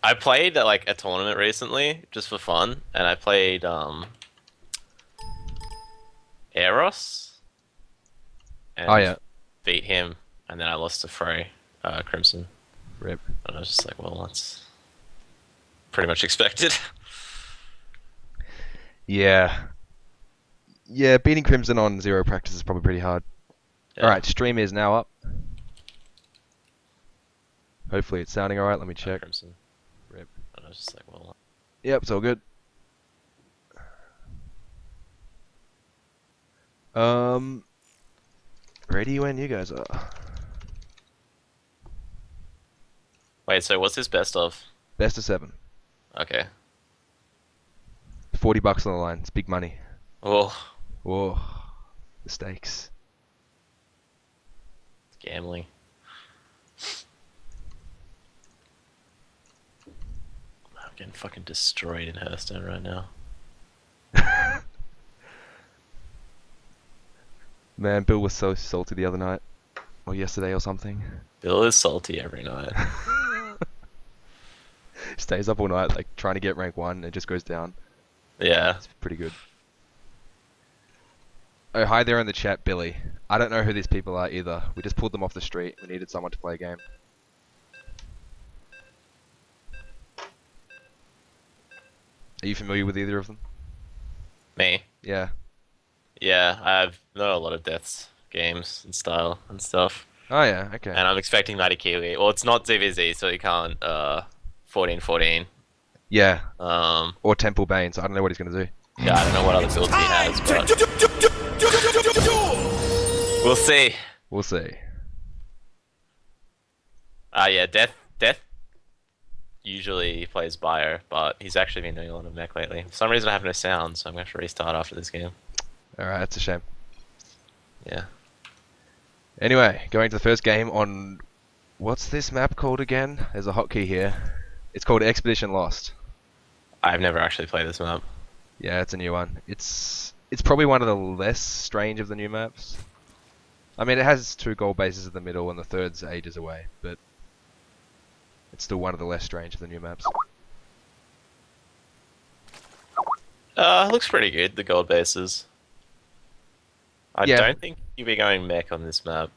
I played at, like a tournament recently just for fun, and I played Eros Oh and yeah, beat him, and then I lost to Frey Crimson, rip. and I was just like, well, that's pretty much expected. Yeah, yeah. Beating Crimson on zero practice is probably pretty hard. All Yeah, right, stream is now up. Hopefully it's sounding all right. Let me check. Crimson, Rip. and I was just like, well, Yep, it's all good. Um, ready when you guys are. wait, so what's his best of? Best of 7. Okay, $40 on the line. It's big money. well, Whoa, the stakes. gambling. I'm getting fucking destroyed in Hearthstone right now. Man, Bill was so salty the other night, or yesterday or something. Bill is salty every night. Stays up all night, like trying to get rank 1, and it just goes down. Yeah. It's pretty good. Oh, hi there in the chat, Billy. I don't know who these people are either. We just pulled them off the street. We needed someone to play a game. Are you familiar with either of them? Me. Yeah. Yeah, I've know a lot of Death's games and style and stuff. Oh yeah, okay. And I'm expecting MightyKiwi. Well, it's not ZvZ, so he can't 14-14. Yeah. Um, Or Temple Bane, so I don't know what he's gonna do. yeah, I don't know what other builds he has, but we'll see. We'll see. Yeah, Death usually plays Bio, but he's actually been doing a lot of mech lately. For some reason I have no sound, so I'm gonna have to restart after this game. Alright, that's a shame. Yeah. Anyway, going to the first game on... What's this map called again? There's a hotkey here. It's called Expedition Lost. I've never actually played this map. Yeah, it's a new one. It's probably one of the less strange of the new maps. I mean, it has 2 gold bases in the middle and the third's ages away, but it's still one of the less strange of the new maps. Looks pretty good, the gold bases. I Yeah. don't think you'll be going mech on this map.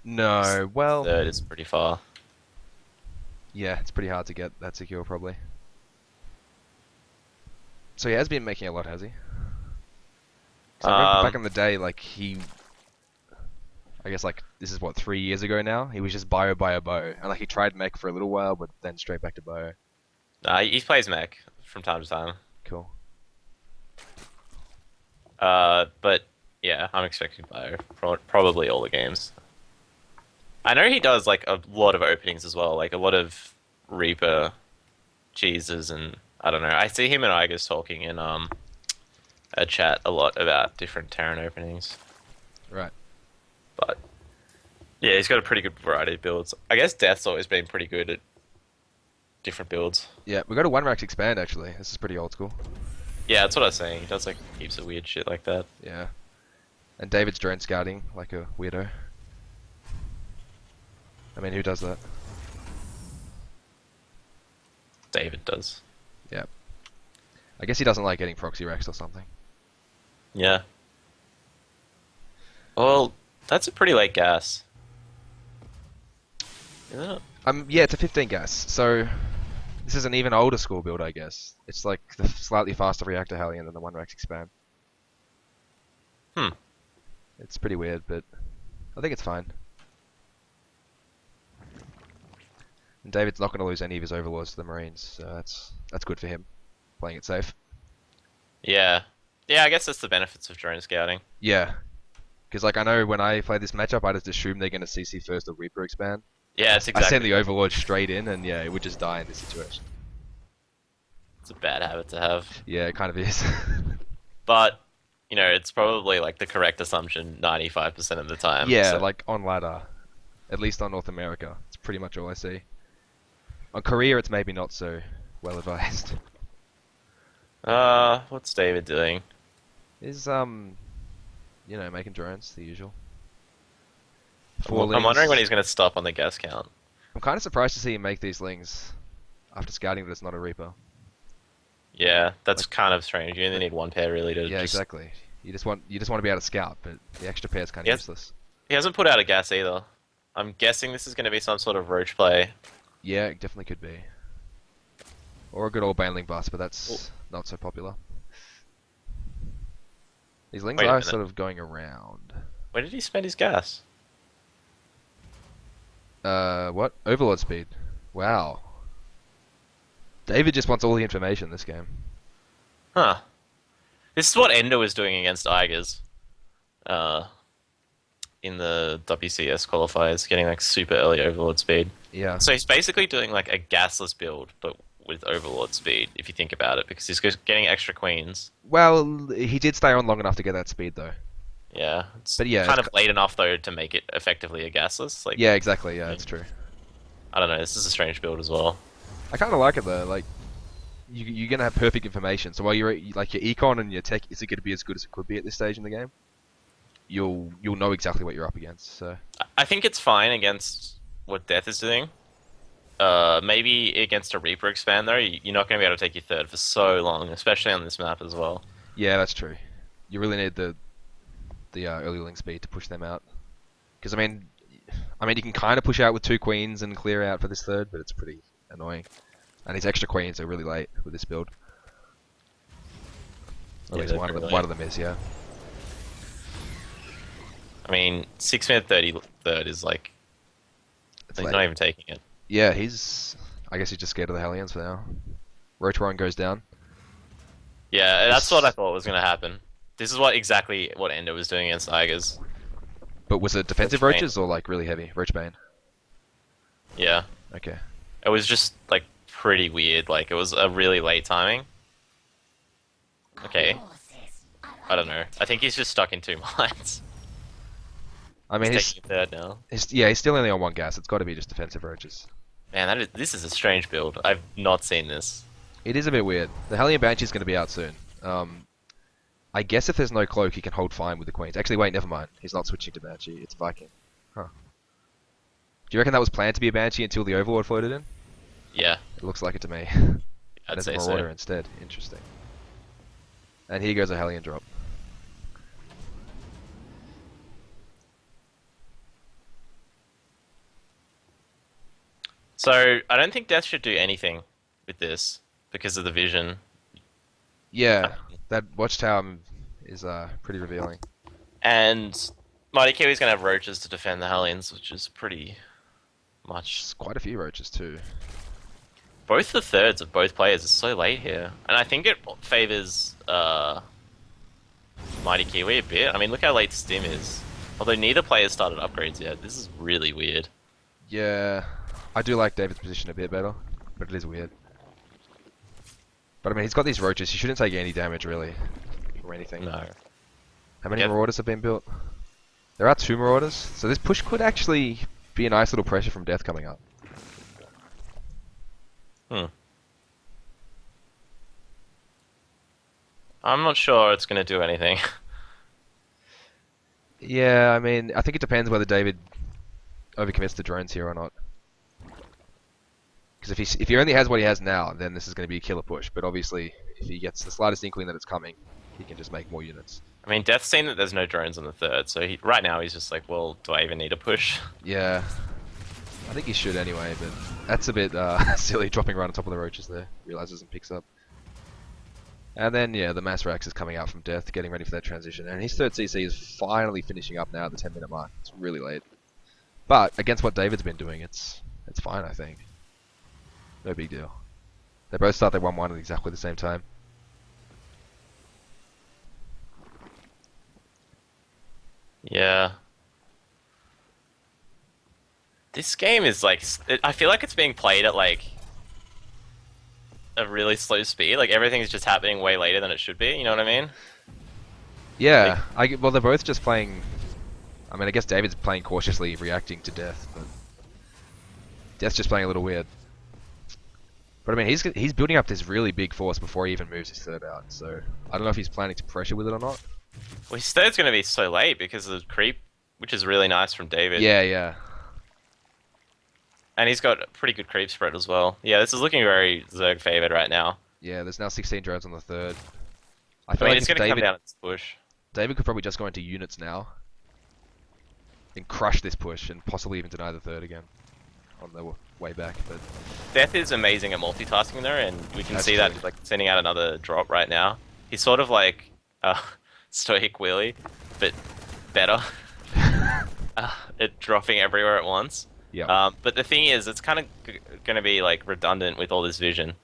No, well, Third is pretty far. yeah, it's pretty hard to get that secure probably. So he has been making a lot, has he? 'Cause I remember back in the day, like I guess like this is what 3 years ago now. He was just bio and like he tried mech for a little while, but then straight back to bio. He plays mech from time to time. Cool. But yeah, I'm expecting Bio probably all the games. I know he does like a lot of openings as well, like a lot of Reaper cheeses, and I don't know. I see him and Igus talking in a chat a lot about different Terran openings. Right. But yeah, he's got a pretty good variety of builds. I guess Death's always been pretty good at different builds. Yeah, we got a 1 Rax expand actually. This is pretty old school. Yeah, that's what I was saying. He does like heaps of weird shit like that. Yeah. And David's drone scouting like a weirdo. I mean, who does that? David does. Yeah. I guess he doesn't like getting proxy Rex or something. Yeah. Well, that's a pretty late gas. Isn't it? Yeah, it's a 15 gas. So this is an even older school build, I guess. It's like the slightly faster reactor Hellion than the 1 Rax expand. Hmm. It's pretty weird, but I think it's fine. And David's not going to lose any of his overlords to the Marines, so that's good for him, playing it safe. Yeah. Yeah, I guess that's the benefits of drone scouting. Yeah, because like I know when I play this matchup, I just assume they're going to CC first or Reaper expand. Yeah, it's I exactly. send the overlord straight in, and yeah, it would just die in this situation. It's a bad habit to have. Yeah, it kind of is. But, you know, it's probably like the correct assumption 95% of the time. Yeah, so. like on ladder, at least on North America, it's pretty much all I see. On Korea, it's maybe not so well advised. What's David doing? Is you know, making drones, the usual. I'm wondering when he's going to stop on the gas count. I'm kind of surprised to see him make these lings. after scouting that it's not a Reaper. Yeah, that's Like, kind of strange. You only but need one pair really to yeah, just. exactly. You just want to be able to scout, but the extra pair is kind He, of has, useless. he hasn't put out a gas either. I'm guessing this is going to be some sort of roach play. Yeah, it definitely could be. Or a good old Baneling bust, but Oh, that's not so popular. These lings wait a are minute. sort of going around. Where did he spend his gas? What? Overlord speed. Wow. David just wants all the information this game. Huh. This is what Ender was doing against Igers. Uh, in the WCS qualifiers, getting like super early overlord speed. Yeah. So he's basically doing like a gasless build, but with overlord speed, if you think about it, because he's getting extra queens. Well, he did stay on long enough to get that speed though. Yeah, it's But yeah, kind of late enough though to make it effectively a gasless. Like, yeah, exactly. Yeah, it's true. I don't know, this is a strange build as well. I kind of like it though. Like, you're gonna have perfect information. So while you're like your econ and your tech isn't gonna be as good as it could be at this stage in the game, you'll know exactly what you're up against. So I think it's fine against what Deth is doing. Maybe against a Reaper expand though, you're not going to be able to take your third for so long, especially on this map as well. yeah, that's true. You really need the early link speed to push them out. Because I mean, you can kind of push out with two queens and clear out for this third, but it's pretty annoying. And these extra queens are really late with this build. At Yeah, least they're one of them. pretty One late. of them is, yeah. I mean, 6-minute 30 third is like It's he's late. not even taking it. Yeah, I guess he's just scared of the Hellions for now. Roach Warren goes down. Yeah, that's what I This- thought was going to happen. This is exactly what Ender was doing against Igers. But was it defensive Roach Bane. roaches or like really heavy? Roach Bane. Yeah, Okay. it was just like pretty weird. Like it was a really late timing. Okay, I don't know. I think he's just stuck in two minds. I mean, He's taking a third now. he's still only on one gas. It's got to be just defensive roaches. Man, this is a strange build. I've not seen this. It is a bit weird. The Hellion Banshee's going to be out soon. I guess if there's no cloak, he can hold fine with the queens. Actually, wait, never mind. He's not switching to Banshee. It's Viking. Huh. Do you reckon that was planned to be a Banshee until the Overlord floated in? Yeah, It looks like it to me. I'd There's say a Marauder so. instead. Interesting. And here goes a Hellion drop. So I don't think Death should do anything with this because of the vision. Yeah, that watchtower is pretty revealing. And MightyKiwi's gonna have roaches to defend the Hellions, which is pretty much. There's quite a few roaches too. Both the thirds of both players are so late here, and I think it favors MightyKiwi a bit. I mean, look how late Stim is. Although neither player started upgrades yet, this is really weird. Yeah, I do like David's position a bit better, but it is weird. But I mean, he's got these roaches. He shouldn't take any damage really, or anything. No. How many Yep. Marauders have been built? There are 2 Marauders, so this push could actually be a nice little pressure from Deth coming up. I'm not sure it's gonna do anything. Yeah, I mean, I think it depends whether David overcommits to drones here or not. Because if he only has what he has now, then this is going to be a killer push. But obviously, if he gets the slightest inkling that it's coming, he can just make more units. I mean, Death's seen that there's no drones on the third, so right now he's just like, well, do I even need a push? Yeah, I think he should anyway, but that's a bit silly dropping right on top of the roaches there. Realizes and picks up. And then, yeah, the mass racks is coming out from Deth, getting ready for that transition. And his third CC is finally finishing up now at the 10-minute mark. It's really late. But against what David's been doing, it's fine, I think. No big deal. They both start their 1-1 at exactly the same time. Yeah. This game is like, I feel like it's being played at like a really slow speed. Like everything's just happening way later than it should be. You know what I mean? Yeah, well, they're both just playing. I mean, I guess David's playing cautiously, reacting to Deth, but Deth's just playing a little weird. But I mean, he's building up this really big force before he even moves his third out. So I don't know if he's planning to pressure with it or not. Well, his third's going to be so late because of the creep, which is really nice from David. Yeah, yeah. And he's got a pretty good creep spread as well. Yeah, this is looking very Zerg favored right now. Yeah, there's now 16 drones on the third. I I feel mean, like it's if going to come down to this push. David could probably just go into units now and crush this push and possibly even deny the third again on the way back. But Deth is amazing at multitasking there, and we can That's see true. that he's like sending out another drop right now. He's sort of like Stoic Willy, but better at dropping everywhere at once. yeah, But the thing is, it's kind of going to be like redundant with all this vision.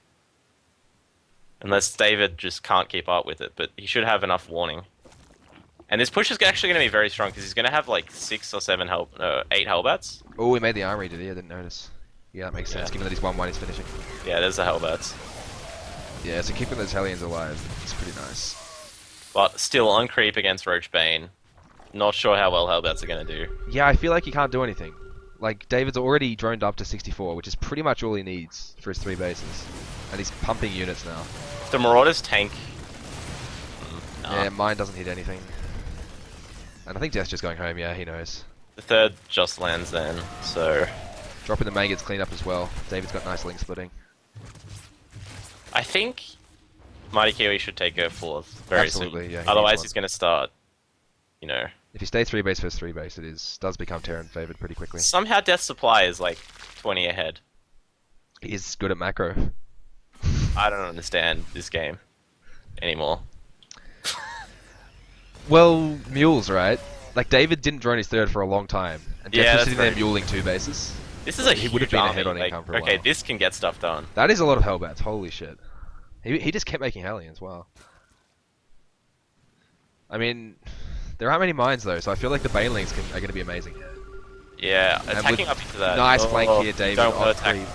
Unless David just can't keep up with it, but he should have enough warning. And this push is actually going to be very strong because he's going to have like 6 or 7 8 Hellbats. oh, we made the armory, did he? I didn't notice. Yeah, that makes sense, Yeah. given that he's 1-1, he's finishing. Yeah, there's the Hellbats. Yeah, so keeping those Hellions alive, it's pretty nice. But still on creep against Roachbane. Not sure how well Hellbats are going to do. Yeah, I feel like he can't do anything. Like, David's already droned up to 64, which is pretty much all he needs for his 3 bases. And he's pumping units now. If the Marauders tank... Yeah, mine doesn't hit anything. And I think Death's just going home, yeah, he knows. The third just lands then, so... Dropping the main gets cleaned up as well. David's got nice link splitting. I think MightyKiwi should take a 4th very Absolutely, soon. yeah, he Otherwise needs he's going to start, you know... If he stays 3 base versus 3 base, does become Terran favored pretty quickly. Somehow Death's supply is like 20 ahead. He's good at macro. I don't understand this game anymore. Well, mules, right? Like, David didn't drone his third for a long time. And Death Yeah, was that's sitting there very muling 2 bases. This is a He huge would have been army. ahead on like, income for a okay, while. this can get stuff done. That is a lot of Hellbats, holy shit. He just kept making Hellions, wow. I mean, there aren't many mines though, so I feel like the Banelings are going to be amazing. Yeah, And attacking with up into that. Nice flank here, David. Don't on want to attack. creep.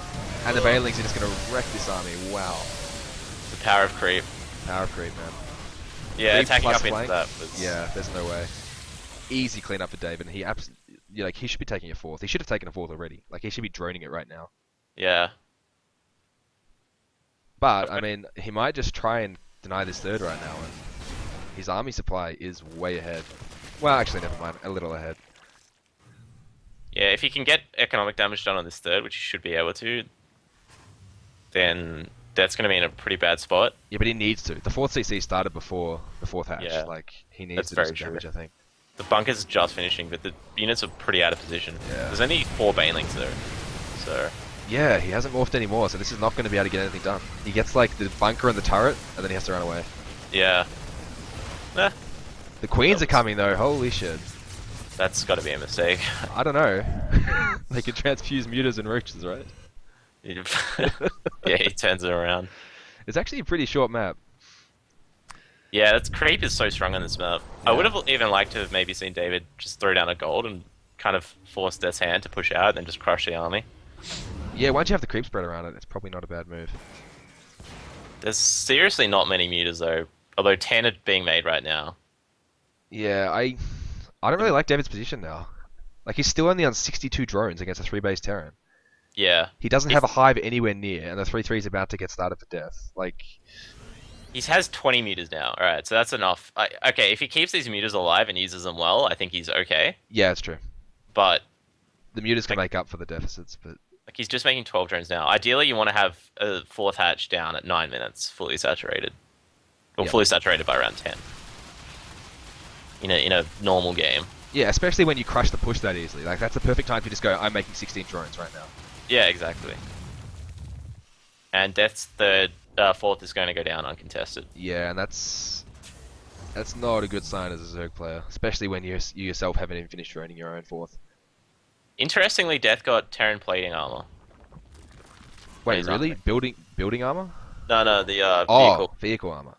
And the Banelings are just going to wreck this army, wow. The power of creep. Power creep, man. Yeah, Creep attacking plus up into flank? that was... Yeah, there's no way. Easy cleanup for David, and he like, he should be taking a 4th. He should have taken a 4th already. Like, he should be droning it right now. Yeah. But, I mean, he might just try and deny this third right now, and his army supply is way ahead. Well, actually, never mind. A little ahead. Yeah, if he can get economic damage done on this third, which he should be able to, then that's going to be in a pretty bad spot. Yeah, but he needs to. The 4th CC started before the 4th hatch. Yeah, Like, he needs that's to do very some true. damage, I think. The bunker's just finishing, but the units are pretty out of position. Yeah. There's only 4 Banelings though, so... Yeah, he hasn't morphed anymore, so this is not going to be able to get anything done. He gets, like, the bunker and the turret, and then he has to run away. Yeah. Eh, The queens are coming, though. Holy shit. that's got to be a mistake. I don't know. They can transfuse mutas and roaches, right? Yeah, he turns it around. It's actually a pretty short map. Yeah, that's creep is so strong on this map. I would have even liked to have maybe seen David just throw down a gold and kind of force Death's hand to push out and then just crush the army. Yeah, once you have the creep spread around it, it's probably not a bad move. There's seriously not many mutas though, although 10 are being made right now. Yeah, I don't really like David's position now. Like, he's still only on 62 drones against a 3-base Terran. Yeah. He doesn't have a hive anywhere near, and the 3-3 is about to get started for Death. Like, He has 20 mutas now. Alright, so that's enough. Okay, if he keeps these mutas alive and uses them well, I think he's okay. yeah, it's true. But The mutas can make up for the deficits, but like he's just making 12 drones now. Ideally, you want to have a 4th hatch down at 9 minutes, fully saturated. Or Yep. fully saturated by around 10. In a normal game. yeah, especially when you crush the push that easily. Like, that's the perfect time to just go, I'm making 16 drones right now. Yeah, exactly. And Death's third, 4th is going to go down uncontested. Yeah, and that's not a good sign as a Zerg player, especially when you yourself haven't even finished droning your own 4th. Interestingly, Death got Terran plating armor. Wait, He's really? armored. Building armor? No, the vehicle. Oh, vehicle armor.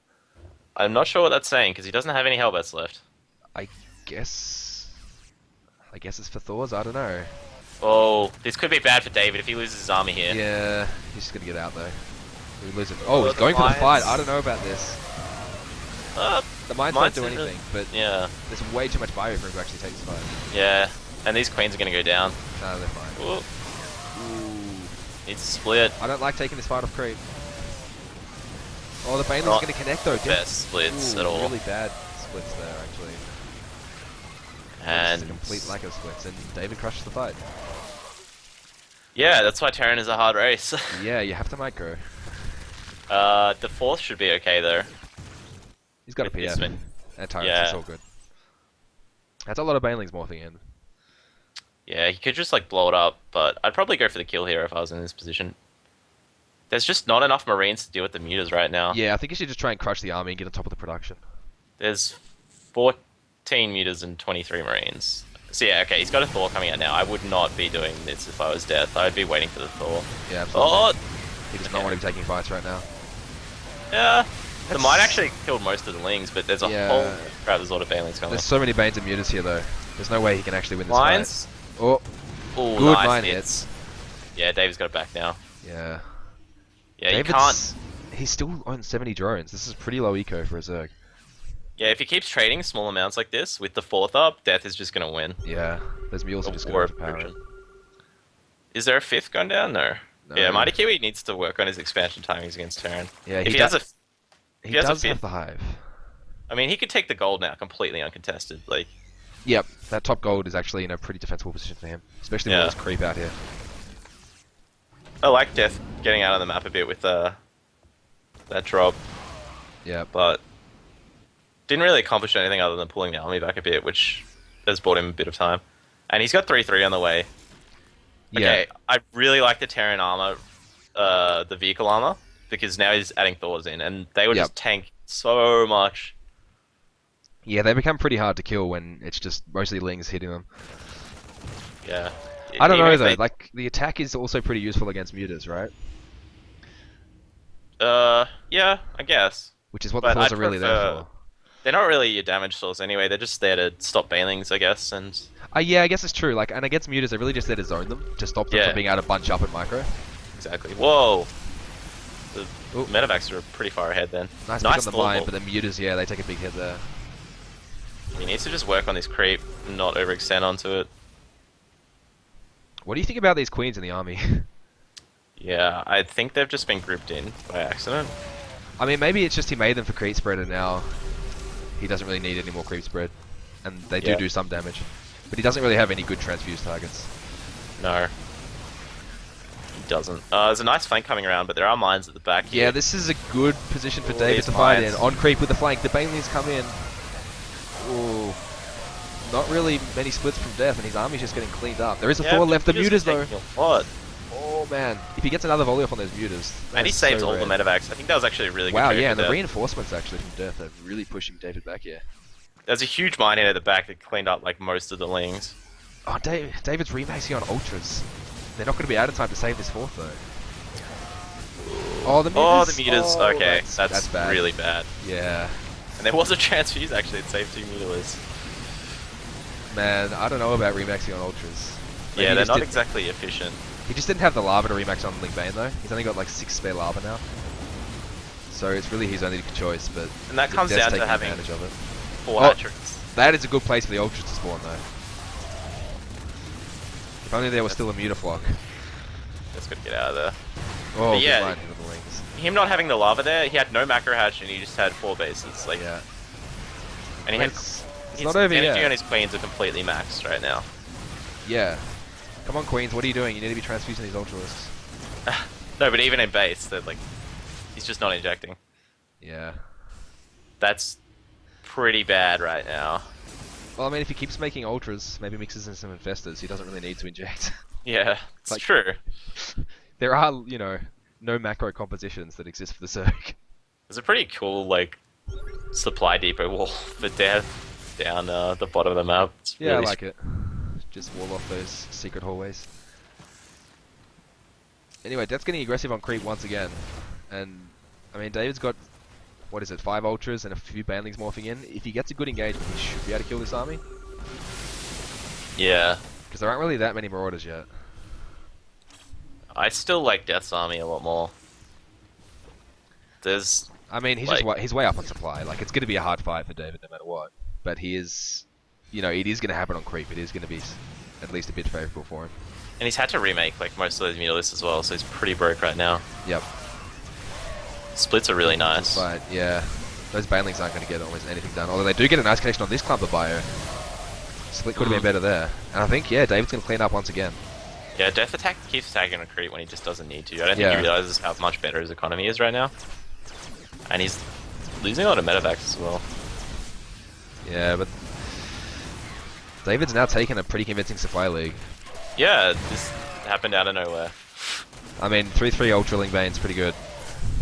I'm not sure what that's saying because he doesn't have any Hellbats left. I guess it's for Thor's. I don't know. Oh, this could be bad for David if he loses his army here. Yeah, he's just gonna get out though. He loses. Oh, he's the going for the fight. mines. I don't know about this. The mines Mines don't do isn't- anything, but Yeah, there's way too much bio for him to actually take this fight. yeah. And these queens are going to go down. No, they're fine. Ooh, Ooh. needs to split. I don't like taking this fight off creep. Oh, the Baneling's Not gonna connect though. Best splits at all. Really bad splits there, actually. And Just a complete lack of splits, and David crushes the fight. Yeah, that's why Terran is a hard race. Yeah, you have to micro. The fourth should be okay though. He's got a With PF. this one. And Tyrants, Yeah. it's all good. That's a lot of banelings morphing in. Yeah, he could just like blow it up, but I'd probably go for the kill here if I was in this position. There's just not enough Marines to deal with the mutas right now. Yeah, I think you should just try and crush the army and get on top of the production. There's 14 mutas and 23 Marines. So yeah, okay, he's got a Thor coming out now. I would not be doing this if I was Deth. I'd be waiting for the Thor. Yeah, absolutely. Oh! He does not want to be taking fights right now. Yeah. The That's- Might actually killed most of the Lings, but there's a Yeah. whole crap. There's a lot of Banelings coming. There's so many Banes and Mutas here though. There's no way he can actually win this Mines? fight. Oh, Oh, good nice mine hits. Yeah, Dave's got it back now. yeah. Yeah, David's, you can't. He's still on 70 drones. This is pretty low eco for a Zerg. Yeah, if he keeps trading small amounts like this with the fourth up, Deth is just gonna win. Yeah, those mules are just War going to of overpower Friction. him. Is there a fifth gone down? No. No. Yeah, MightyKiwi needs to work on his expansion timings against Terran. Yeah, If he has a, he he has a does have fifth- the hive. I mean, he could take the gold now completely uncontested. Like, Yep, that top gold is actually in a pretty defensible position for him, especially Yeah. with this creep out here. I like Deth getting out of the map a bit with that drop, Yep. but didn't really accomplish anything other than pulling the army back a bit, which has bought him a bit of time. And he's got 3-3 on the way. Okay, Yeah. I really like the Terran armor, the vehicle armor, because now he's adding Thors in, and they would Yep. just tank so much. Yeah, they become pretty hard to kill when it's just mostly Lings hitting them. Yeah. I don't Even know if though, they- like, the attack is also pretty useful against mutas, right? Yeah, I guess. Which is what the But Thors I'd are really there prefer- for. They're not really your damage source anyway. They're just there to stop Banelings, I guess. And Yeah, I guess it's true. Like, and against mutas, they're really just there to zone them, to stop them Yeah. from being able to bunch up and micro. exactly. Whoa. The Ooh. medevacs are pretty far ahead then. Nice pick on the Thor mine, ball. but the mutas, yeah, they take a big hit there. He needs to just work on this creep and not overextend onto it. What do you think about these queens in the army? Yeah, I think they've just been grouped in by accident. I mean, maybe it's just he made them for creep spread and now he doesn't really need any more creep spread. And they Yeah. do some damage. But he doesn't really have any good transfuse targets. No. He doesn't. There's a nice flank coming around, but there are mines at the back here. Yeah, this is a good position for Ooh, David these to fight mines. in. On creep with the flank, the Banelings come in. Ooh. Not really many splits from Deth, and his army's just getting cleaned up. There is a Yeah, Thor but left, the mutas mutas are though. taking a lot. Oh man, if he gets another volley off on those mutas. And he that's saves so all the rare. medevacs. I think that was actually a really good Wow, trade yeah, for and the Deth. reinforcements actually from Deth are really pushing David back here. There's a huge mine here at the back that cleaned up like most of the Lings. Oh, David's remaxing on ultras. They're not going to be out of time to save this fourth though. Oh, the mutas. Oh, the mutas. Oh, Okay, that's bad. really bad. Yeah, And there was a transfuse actually that saved 2 mutilars. man, I don't know about remaxing on ultras. Maybe Yeah, he they're just not didn't- exactly efficient. He just didn't have the lava to remax on Ling Bane though. He's only got like 6 spare lava now. So it's really his only choice, but And that comes Death's down to taking having advantage of it. 4 Oh. hatcheries. That is a good place for the ultras to spawn though. If only there was still a mutaflock. That's good to get out of there. Oh, But yeah, good line into the Lings. Him not having the lava there, he had no macro hatch and he just had 4 bases. Like, Yeah. and he But had it's his not over energy yet. on his queens are completely maxed right now. Yeah. Come on, Queens, what are you doing? You need to be transfusing these ultralisks. No, but even in base, they're like, he's just not injecting. Yeah. That's pretty bad right now. Well, I mean, if he keeps making ultras, maybe mixes in some infestors, he doesn't really need to inject. Yeah, it's Like- true. There are, you know, no macro compositions that exist for the Zerg. There's a pretty cool, like, supply depot wall for Death down the bottom of the map. It's Yeah, really I like it. Just wall off those secret hallways. Anyway, Death's getting aggressive on creep once again. And, I mean, David's got, what is it, 5 ultras and a few banelings morphing in. If he gets a good engagement, he should be able to kill this army. Yeah. Because there aren't really that many marauders yet. I still like Death's army a lot more. There's... I mean, he's way up on supply. Like, it's going to be a hard fight for David no matter what. But he is, you know, it is going to happen on creep. It is going to be at least a bit favourable for him. And he's had to remake, like, most of those mutalisks as well, so he's pretty broke right now. Yep. Splits are really nice. But, yeah, those banelings aren't going to get almost anything done. Although they do get a nice connection on this clump of bio. Split could have been better there. And I think, yeah, David's going to clean up once again. Yeah, Death attack keeps attacking on creep when he just doesn't need to. I don't think he Yeah. realizes how much better his economy is right now. And he's losing a lot of medevacs as well. Yeah, but David's now taken a pretty convincing supply league. Yeah, this happened out of nowhere. I mean, 3-3 Ultra Ling Bane's pretty good.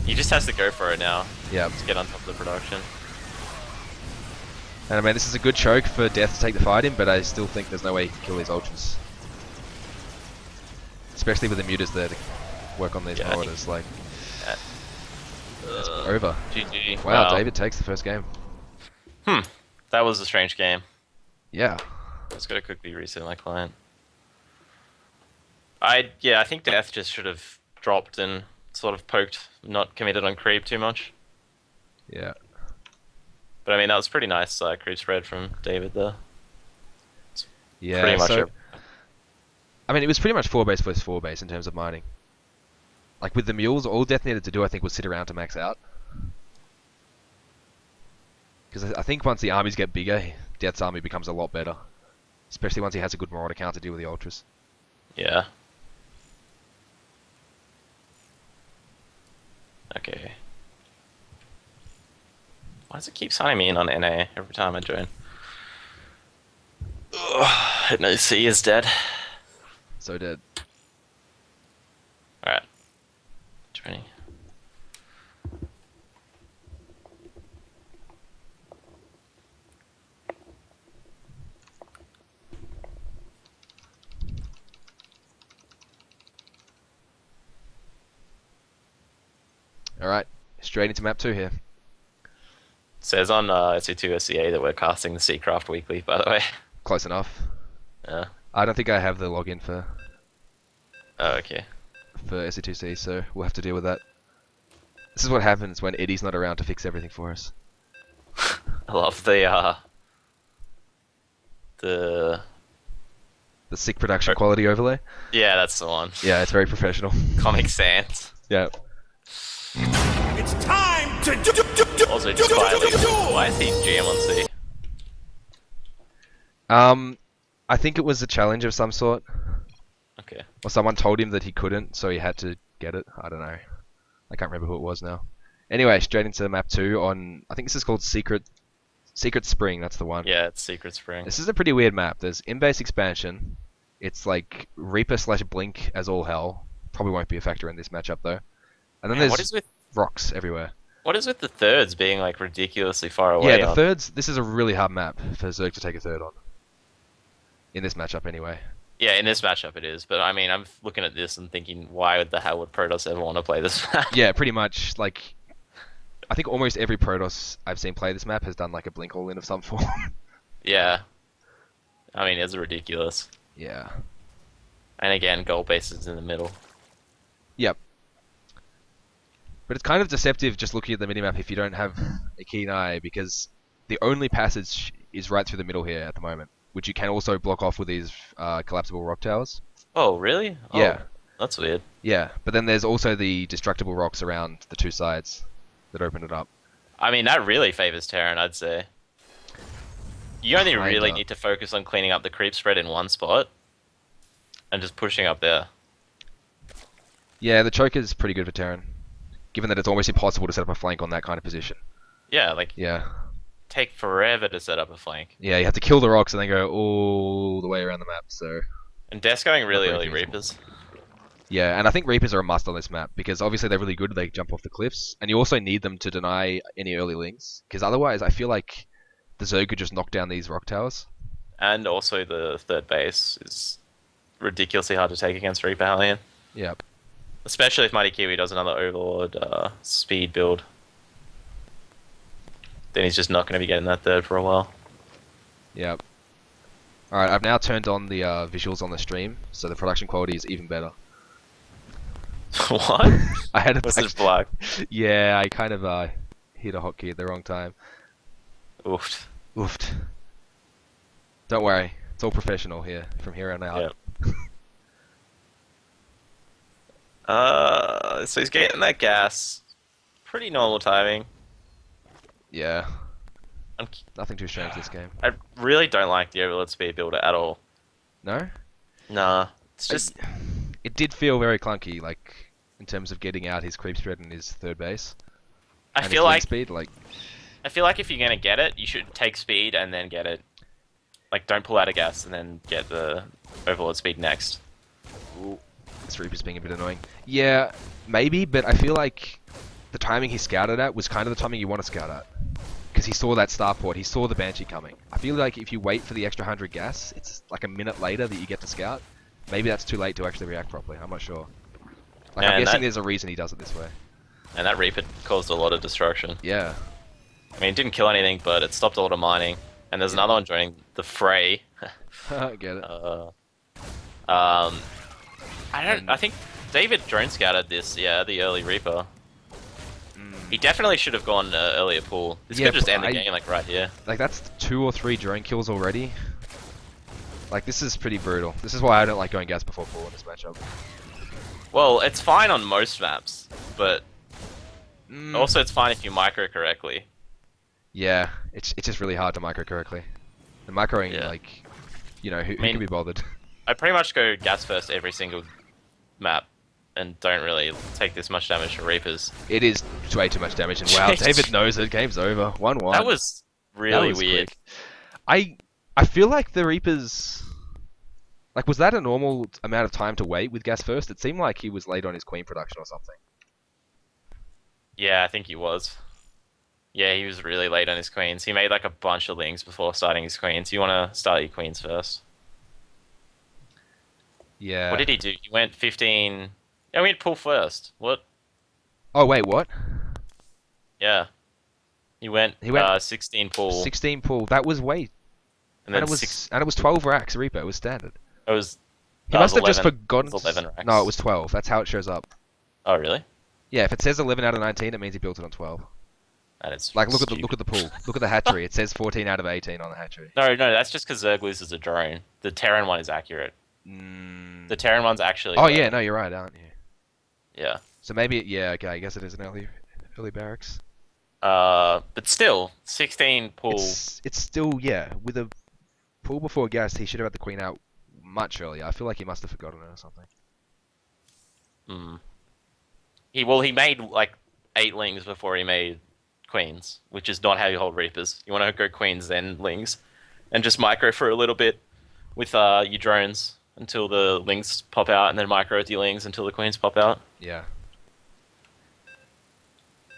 He just has to go for it now Yeah. to get on top of the production. And I mean, this is a good choke for Deth to take the fight in, but I still think there's no way he can kill these Ultras. Especially with the mutas there to work on these marauders. Like, it's over. GG. Wow, David takes the first game. That was a strange game. Yeah. Just gotta quickly reset my client. I think Death just should have dropped and sort of poked, not committed on creep too much. Yeah. But I mean, that was pretty nice creep spread from David there. Yeah, Pretty much. so, I mean, it was pretty much 4 base versus 4 base in terms of mining. Like, with the mules, all Death needed to do, I think, was sit around to max out. Because I think once the armies get bigger, Death's army becomes a lot better. Especially once he has a good marauder count to deal with the ultras. Yeah. Okay. Why does it keep signing me in on NA every time I join? Ugh, no, C is dead. So dead. Alright. Joining. Alright, straight into map 2 here. Says on SC2 SCA that we're casting the Seacraft weekly, by the way. Close enough. Yeah. I don't think I have the login for Oh, okay. SC2C, so we'll have to deal with that. This is what happens when Eddie's not around to fix everything for us. I love the The sick production quality overlay. yeah, that's the one. Yeah, it's very professional. Comic Sans. Yeah. It's time to do. Also, just quietly, why is he GM on C? I think it was a challenge of some sort. Okay. Or someone told him that he couldn't, so he had to get it. I don't know. I can't remember who it was now. Anyway, straight into map 2 on... I think this is called Secret Spring, that's the one. Yeah, it's Secret Spring. This is a pretty weird map. There's in-base expansion. It's like Reaper/Blink as all hell. Probably won't be a factor in this matchup, though. And then Man, there's rocks everywhere. what is with the thirds being like ridiculously far away? Yeah, the thirds... This is a really hard map for Zerg to take a third on. In this matchup, anyway. Yeah, in this matchup it is, but I mean, I'm looking at this and thinking, why the hell would Protoss ever want to play this map? Yeah, pretty much. Like, I think almost every Protoss I've seen play this map has done like a Blink all-in of some form. Yeah. I mean, it's ridiculous. Yeah. And again, gold base is in the middle. Yep. But it's kind of deceptive just looking at the minimap if you don't have a keen eye, because the only passage is right through the middle here at the moment, which you can also block off with these collapsible rock towers. Oh, really? Oh, Yeah. That's weird. Yeah, but then there's also the destructible rocks around the two sides that open it up. I mean, that really favors Terran, I'd say. You only really Kinda. need to focus on cleaning up the creep spread in one spot and just pushing up there. Yeah, the choke is pretty good for Terran, given that it's almost impossible to set up a flank on that kind of position. Yeah, like, Yeah. take forever to set up a flank. Yeah, you have to kill the rocks and then go all the way around the map, so... And Death's going really Not early very feasible. Reapers. Yeah, and I think Reapers are a must on this map, because obviously they're really good, they jump off the cliffs, and you also need them to deny any early links, because otherwise I feel like the Zerg could just knock down these rock towers. And also the third base is ridiculously hard to take against Reaper Hellion. Yep. Especially if MightyKiwi does another Overlord speed build. Then he's just not going to be getting that third for a while. Yep. Alright, I've now turned on the visuals on the stream, so the production quality is even better. What? I had What's this black? Yeah, I kind of hit a hotkey at the wrong time. Oof. Oofed. Don't worry, it's all professional here, from here on out. So he's getting that gas. Pretty normal timing. Yeah, I'm, nothing too strange this game. I really don't like the Overlord speed builder at all. No? Nah, it's just it did feel very clunky, like in terms of getting out his creep spread and his third base I and his feel wind like speed. Like, I feel like if you're gonna get it, you should take speed and then get it. Like, don't pull out a gas and then get the overlord speed next. ooh, this Reaper's being a bit annoying. Yeah, maybe, but I feel like the timing he scouted at was kind of the timing you want to scout at. Because he saw that starport, he saw the Banshee coming. I feel like if you wait for the extra 100 gas, it's like a minute later that you get to scout. Maybe that's too late to actually react properly, I'm not sure. Like, I'm guessing there's a reason he does it this way. And that Reaper caused a lot of destruction. Yeah. I mean, it didn't kill anything, but it stopped a lot of mining. And there's another one joining the fray. Get it. I think David drone scouted this, the early Reaper. He definitely should have gone earlier pool. This could just end the game, like, right here. Like, that's 2 or 3 drone kills already. Like, this is pretty brutal. This is why I don't like going gas before pool in this matchup. Well, it's fine on most maps, but also it's fine if you micro correctly. Yeah, it's just really hard to micro correctly. The microing, like, you know, who can be bothered? I pretty much go gas first every single map, and don't really take this much damage from Reapers. It is way too much damage, and wow, David knows it. Game's over. 1-1. That was really weird. Quick. I feel like the Reapers... Like, was that a normal amount of time to wait with gas first? It seemed like he was late on his queen production or something. Yeah, I think he was. Yeah, he was really late on his queens. He made like a bunch of lings before starting his queens. You want to start your queens first. Yeah. What did he do? He went 15... Yeah, we had pull first. What? Oh, wait, what? Yeah. He went 16 pull. 16 pull. That was way... And then it was 12 racks, Reaper. It was standard. It was... He must have 11, just forgotten... It was 11 racks. No, it was 12. That's how it shows up. Oh, really? Yeah, if it says 11 out of 19, it means he built it on 12. That is like, look stupid. at the pool. Look at the hatchery. It says 14 out of 18 on the hatchery. No, that's just because Zerg loses a drone. The Terran one is accurate. The Terran one's actually... Oh, yeah, no, you're right, aren't you? Yeah. So maybe... Yeah, okay, I guess it is an early barracks. But still, 16 pull... It's still, yeah, with a pull before gas, he should have had the queen out much earlier. I feel like he must have forgotten it or something. He made, like, 8 lings before he made queens, which is not how you hold Reapers. You want to go queens, then lings, and just micro for a little bit with your drones until the lings pop out, and then micro with your lings until the queens pop out. Yeah.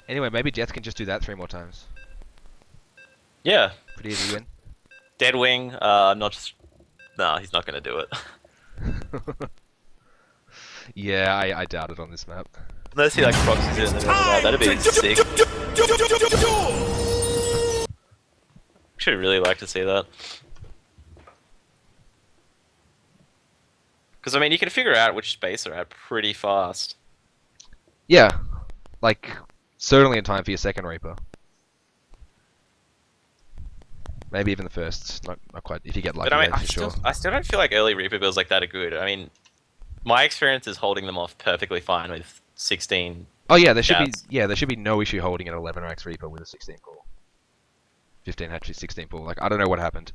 Anyway, maybe Deth can just do that 3 more times. Yeah. Pretty easy win. Deadwing, no, he's not going to do it. Yeah, I doubt it on this map. Unless he, like, proxies it in the middle of that, that'd be sick. Actually, really like to see that. Because, I mean, you can figure out which space they're at pretty fast. Yeah. Like, certainly in time for your second Reaper. Maybe even the first. Not quite, if you get lucky, But, I mean, sure. I still don't feel like early Reaper builds like that are good. I mean, my experience is holding them off perfectly fine with 16. Oh yeah, there should be no issue holding an 11 Rex Reaper with a 16 pull. 15 hatchery, 16 pull. Like, I don't know what happened.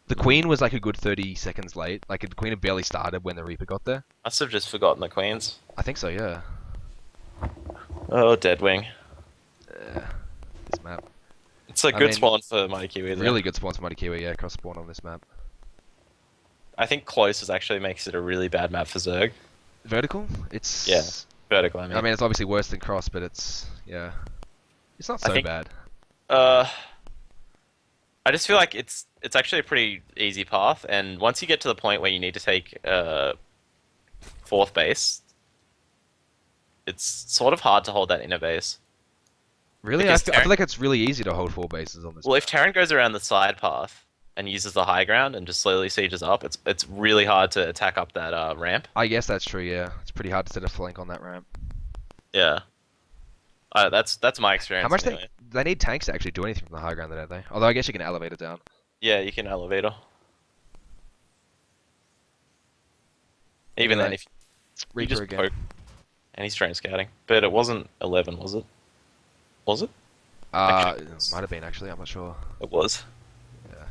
The Queen was like a good 30 seconds late. Like, the Queen had barely started when the Reaper got there. Must have just forgotten the queens. I think so, yeah. Oh, Deadwing. This map. It's a good spawn for MightyKiwi. Really good spawn for MightyKiwi, yeah, cross spawn on this map. I think close actually makes it a really bad map for Zerg. Vertical? It's... Yeah, vertical, I mean. It's obviously worse than cross, but it's... Yeah. It's not so bad. I just feel like it's actually a pretty easy path, and once you get to the point where you need to take 4th base, it's sort of hard to hold that inner base. Really? I feel like it's really easy to hold 4 bases on this Well, map. if Terran goes around the side path and uses the high ground and just slowly sieges up, it's really hard to attack up that ramp. I guess that's true, yeah. It's pretty hard to set a flank on that ramp. Yeah. That's my experience. How much anyway. they need tanks to actually do anything from the high ground, don't they? Although I guess you can elevate it down. Yeah, you can elevator. Even then, if you just again. poke, and he's drone scouting, but it wasn't 11, was it? Was it? It might have been actually. I'm not sure. It was. Yeah.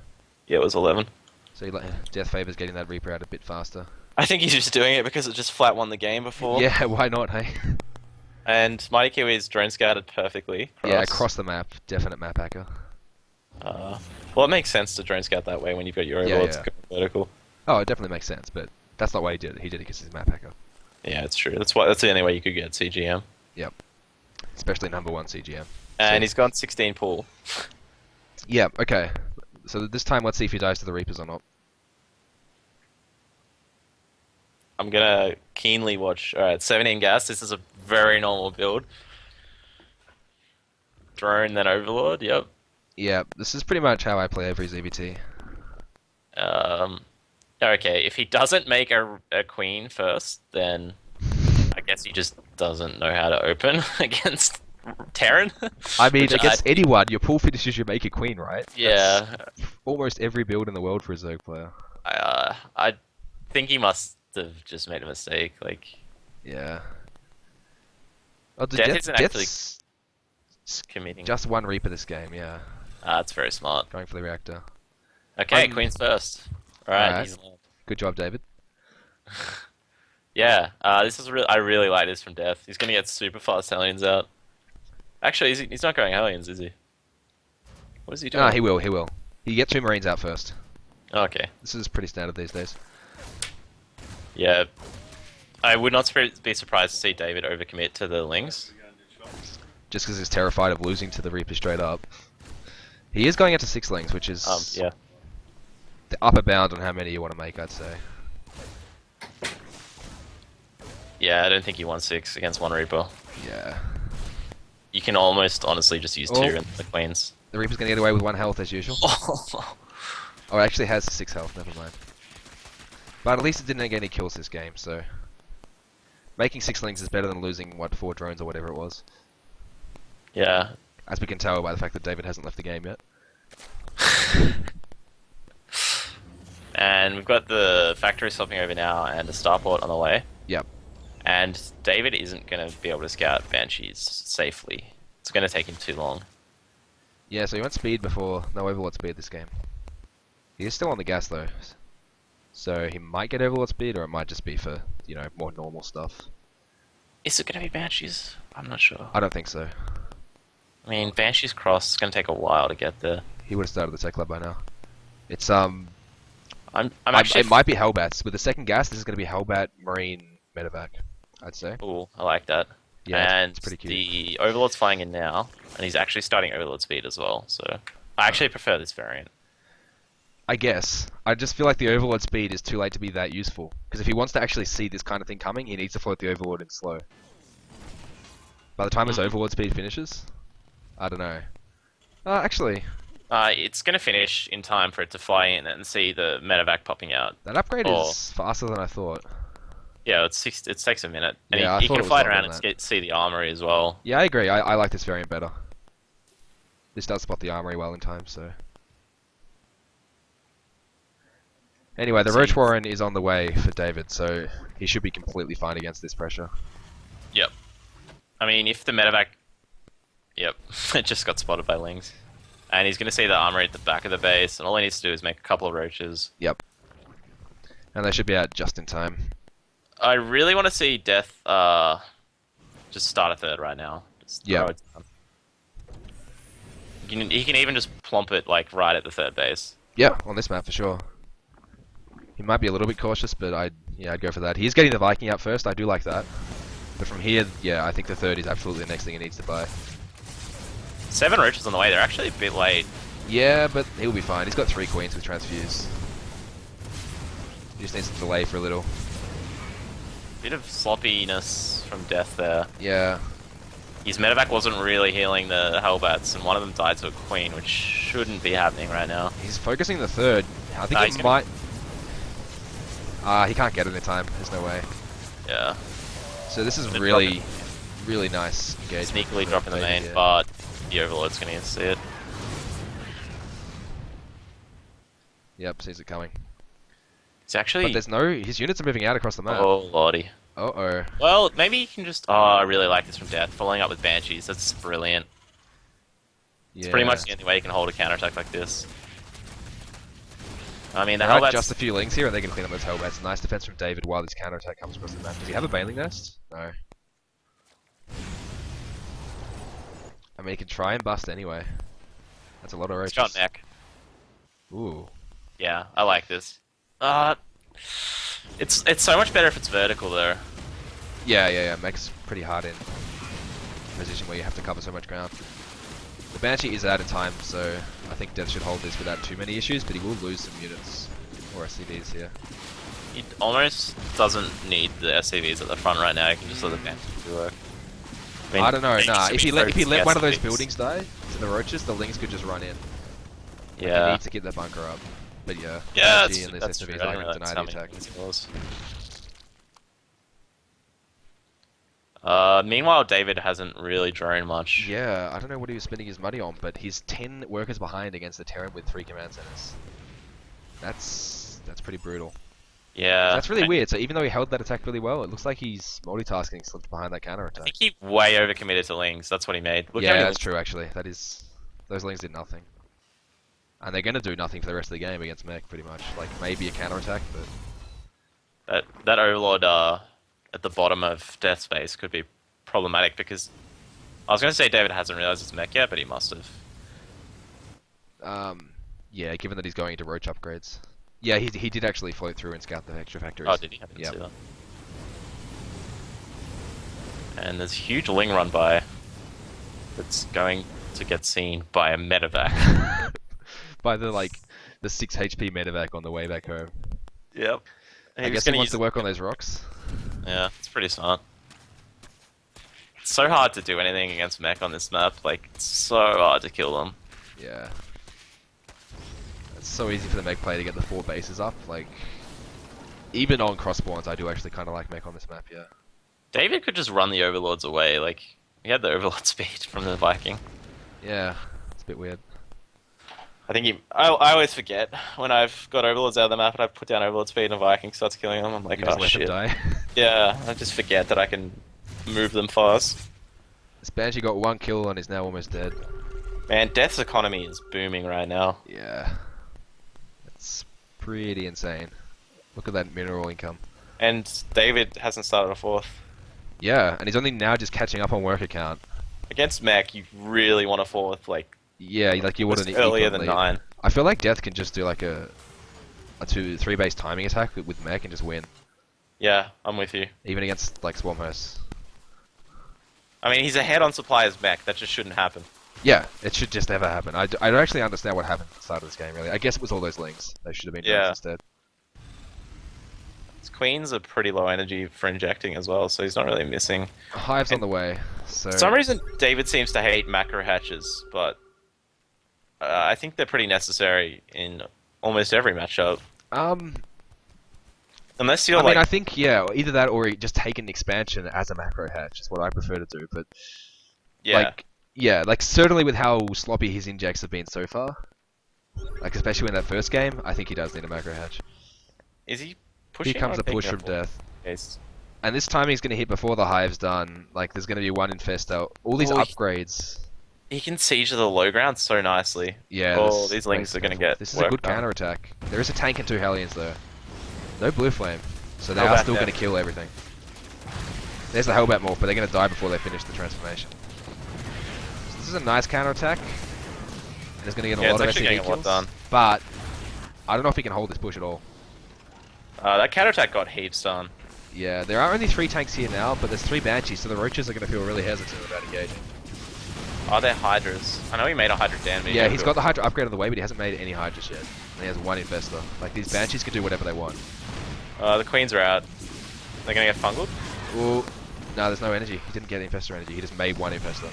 Yeah, it was 11. So Death favors getting that Reaper out a bit faster. I think he's just doing it because it just flat won the game before. Yeah, why not, hey? And MightyKiwi is drone scouted perfectly. Yeah, across the map. Definite map hacker. Well, it makes sense to drone scout that way when you've got your Yeah, overlords yeah. going vertical. Oh, it definitely makes sense, but that's not why he did it. He did it because he's a map hacker. Yeah, it's true. That's the only way you could get CGM. Yep. Especially number 1 CGM. And he's gone 16 pool. Yeah, okay. So this time, let's see if he dies to the Reapers or not. I'm gonna keenly watch. Alright, 17 gas. This is a very normal build. Drone, then Overlord. Yep. Yeah, this is pretty much how I play every ZvT. Okay, if he doesn't make a queen first, then I guess he just doesn't know how to open against Terran. I mean, Which against anyone, your pool finishes you make a queen, right? Yeah. That's almost every build in the world for a Zerg player. I think he must have just made a mistake. Like, Yeah. Oh, Deth isn't actually Deth's committing. just 1 Reaper this game, yeah. That's very smart. Going for the reactor. Okay, queen's first. Alright, Alright. he's alive. Good job, David. Yeah, this is I really like this from Deth. He's gonna get super fast Hellions out. Actually, he's not going Hellions, is he? What is he doing? Ah, he will. He get 2 Marines out first. Okay. This is pretty standard these days. Yeah. I would not be surprised to see David overcommit to the Lings. Just because he's terrified of losing to the Reaper straight up. He is going into 6 Lings, which is Yeah. the upper bound on how many you want to make, I'd say. Yeah, I don't think he won 6 against 1 Reaper. Yeah. You can almost honestly just use 2 Oh. in the Queens. The Reaper's going to get away with 1 health as usual. Oh, it actually has 6 health, never mind. But at least it didn't get any kills this game, so... Making 6 Lings is better than losing, 4 drones or whatever it was. Yeah. As we can tell by the fact that David hasn't left the game yet. And we've got the factory swapping over now and the starport on the way. Yep. And David isn't going to be able to scout Banshees safely. It's going to take him too long. Yeah, so he went speed before... No Overlord speed this game. He is still on the gas though. So he might get Overlord speed, or it might just be for, you know, more normal stuff. Is it going to be Banshees? I'm not sure. I don't think so. I mean, Banshees Cross is going to take a while to get there. He would have started the tech lab by now. It's I'm actually... It might be Hellbats. With the second gas, this is going to be Hellbat, Marine, Medevac, I'd say. Ooh, I like that. Yeah, and it's pretty cute. The Overlord's flying in now, and he's actually starting Overlord speed as well, so... I actually prefer this variant. I guess. I just feel like the Overlord speed is too late to be that useful. Because if he wants to actually see this kind of thing coming, he needs to float the Overlord in slow. By the time his Overlord speed finishes? I don't know. Actually... It's going to finish in time for it to fly in and see the medevac popping out. That upgrade is faster than I thought. Yeah, it takes a minute. And Yeah, I he thought can it was fly longer around than and that. see the armory as well. Yeah, I agree. I like this variant better. This does spot the armory well in time, so... Anyway, the Roach Warren is on the way for David, so he should be completely fine against this pressure. Yep. I mean, if the medevac... Yep, it just got spotted by Lings. And he's going to see the armory at the back of the base, and all he needs to do is make a couple of roaches. Yep. And they should be out just in time. I really want to see Deth just start a third right now. Just throw it down. He can even just plump it like right at the third base. Yeah, on this map for sure. He might be a little bit cautious, but I'd go for that. He's getting the Viking out first, I do like that. But from here, yeah, I think the third is absolutely the next thing he needs to buy. 7 roaches on the way, they're actually a bit late. Yeah, but he'll be fine. He's got 3 queens with transfuse. He just needs to delay for a little. Bit of sloppiness from Deth there. Yeah. His medevac wasn't really healing the Hellbats, and one of them died to a queen, which shouldn't be happening right now. He's focusing the third. I think it might... he can't get it in time. There's no way. Yeah. So this is really, really nice engagement. Sneakily dropping the main, yeah. but the Overlord's going to see it. Yep, sees it coming. It's actually... But there's no... His units are moving out across the map. Oh, lordy. Uh-oh. Well, maybe he can just... Oh, I really like this from Deth. Following up with Banshees. That's brilliant. Yeah. It's pretty much the only way you can hold a counterattack like this. I mean, the There are Hellbats... just a few lings here, and they can clean up those Hellbats. Nice defense from David while this counterattack comes across the map. Does he have a Baneling Nest? No. I mean, he can try and bust anyway. That's a lot of roaches. It's got mech. Ooh. Yeah, I like this. It's so much better if it's vertical though. Yeah. Mech's pretty hard in a position where you have to cover so much ground. The Banshee is out in time, so I think Deth should hold this without too many issues, but he will lose some units or SCVs here. He almost doesn't need the SCVs at the front right now. He can just let the Banshee do work. mean, I don't know. Nah, if he let one of those SCVs. buildings die to the roaches, the lings could just run in. Like, Yeah. you need to get that bunker up. But yeah, Yeah, Banshee and this that's true. SCVs I are didn't going to realize deny how the many attack. things it was. Meanwhile, David hasn't really drawn much. Yeah, I don't know what he was spending his money on, but he's 10 workers behind against the Terran with 3 command centers. That's pretty brutal. Yeah. That's really weird. So even though he held that attack really well, it looks like he's multitasking, slipped behind that counter I attack. think he way overcommitted to Lings. That's what he made. Look how Yeah, many that's Lings- true actually. That is, those lings did nothing, and they're gonna do nothing for the rest of the game against mech, pretty much. Like maybe a counter attack, but That Overlord at the bottom of Death Space could be problematic because I was going to say David hasn't realized it's mech yet, but he must have. yeah, given that he's going into roach upgrades. Yeah, he did actually float through and scout the extra factories. Oh, did he? I didn't Yep. see that. And there's a huge Ling run by that's going to get seen by a medevac. By the 6 HP medevac on the way back home. Yep. I guess he wants to work on those rocks. Yeah, it's pretty smart. It's so hard to do anything against mech on this map. Like, it's so hard to kill them. Yeah. It's so easy for the mech player to get the 4 bases up. Like, even on cross spawns, I do actually kind of like mech on this map. Yeah. David could just run the Overlords away. Like, he had the Overlord speed from the Viking. Yeah, it's a bit weird. I think I always forget when I've got Overlords out of the map and I put down Overlord speed and a Viking starts killing them. I'm like, You just oh let shit. them die. Yeah, I just forget that I can move them fast. This Banshee got 1 kill and is now almost dead. Man, Death's economy is booming right now. Yeah. It's pretty insane. Look at that mineral income. And David hasn't started a 4th. Yeah, and he's only now just catching up on worker count. Against mech, you really want a 4th, like, Yeah, like you want an earlier equal than lead. 9. I feel like Deth can just do like a 2-3 base timing attack with mech and just win, Yeah, I'm with you. even against like Swarmhosts. I mean, he's ahead on supply as mech. That just shouldn't happen. Yeah, it should just never happen. I don't actually understand what happened at the start of this game, really. I guess it was all those lings. They should have been Yeah. drones instead. His Queens are pretty low energy for injecting as well, so he's not really missing. Hive's on the way, so... For some reason, David seems to hate macro hatches, but I think they're pretty necessary in almost every matchup. Unless you're I like... mean, I think, yeah, either that or just take an expansion as a macro hatch is what I prefer to do, but... yeah. Like, certainly with how sloppy his injects have been so far, like, especially in that first game, I think he does need a macro hatch. Is he pushing? Here comes or the push picking from up? Deth. Yes. And this time he's going to hit before the Hive's done. Like, there's going to be 1 Infestor. All these Oh, upgrades. He can siege the low ground so nicely. Yeah. Oh, this these lings makes are going to sense. get This is a work good done. counter attack. There is a tank and 2 Hellions, though. No Blue Flame. So they are Hellbat still going to death. kill everything. There's the Hellbat morph, but they're going to die before they finish the transformation. So this is a nice counter attack. And it's going to get a Yeah, lot it's of actually SCV getting a lot kills. done. But I don't know if he can hold this push at all. That counterattack got heaps done. Yeah, there are only 3 tanks here now, but there's 3 Banshees, so the Roaches are going to feel really hesitant about engaging. Are there Hydras? I know he made a Hydra damage. Yeah, he's got the Hydra upgrade on the way, but he hasn't made any Hydras yet. And he has 1 Infestor. Like, these Banshees can do whatever they want. The Queens are out. They're going to get fungled? Ooh. No, there's no energy. He didn't get Infestor energy. He just made 1 Infestor.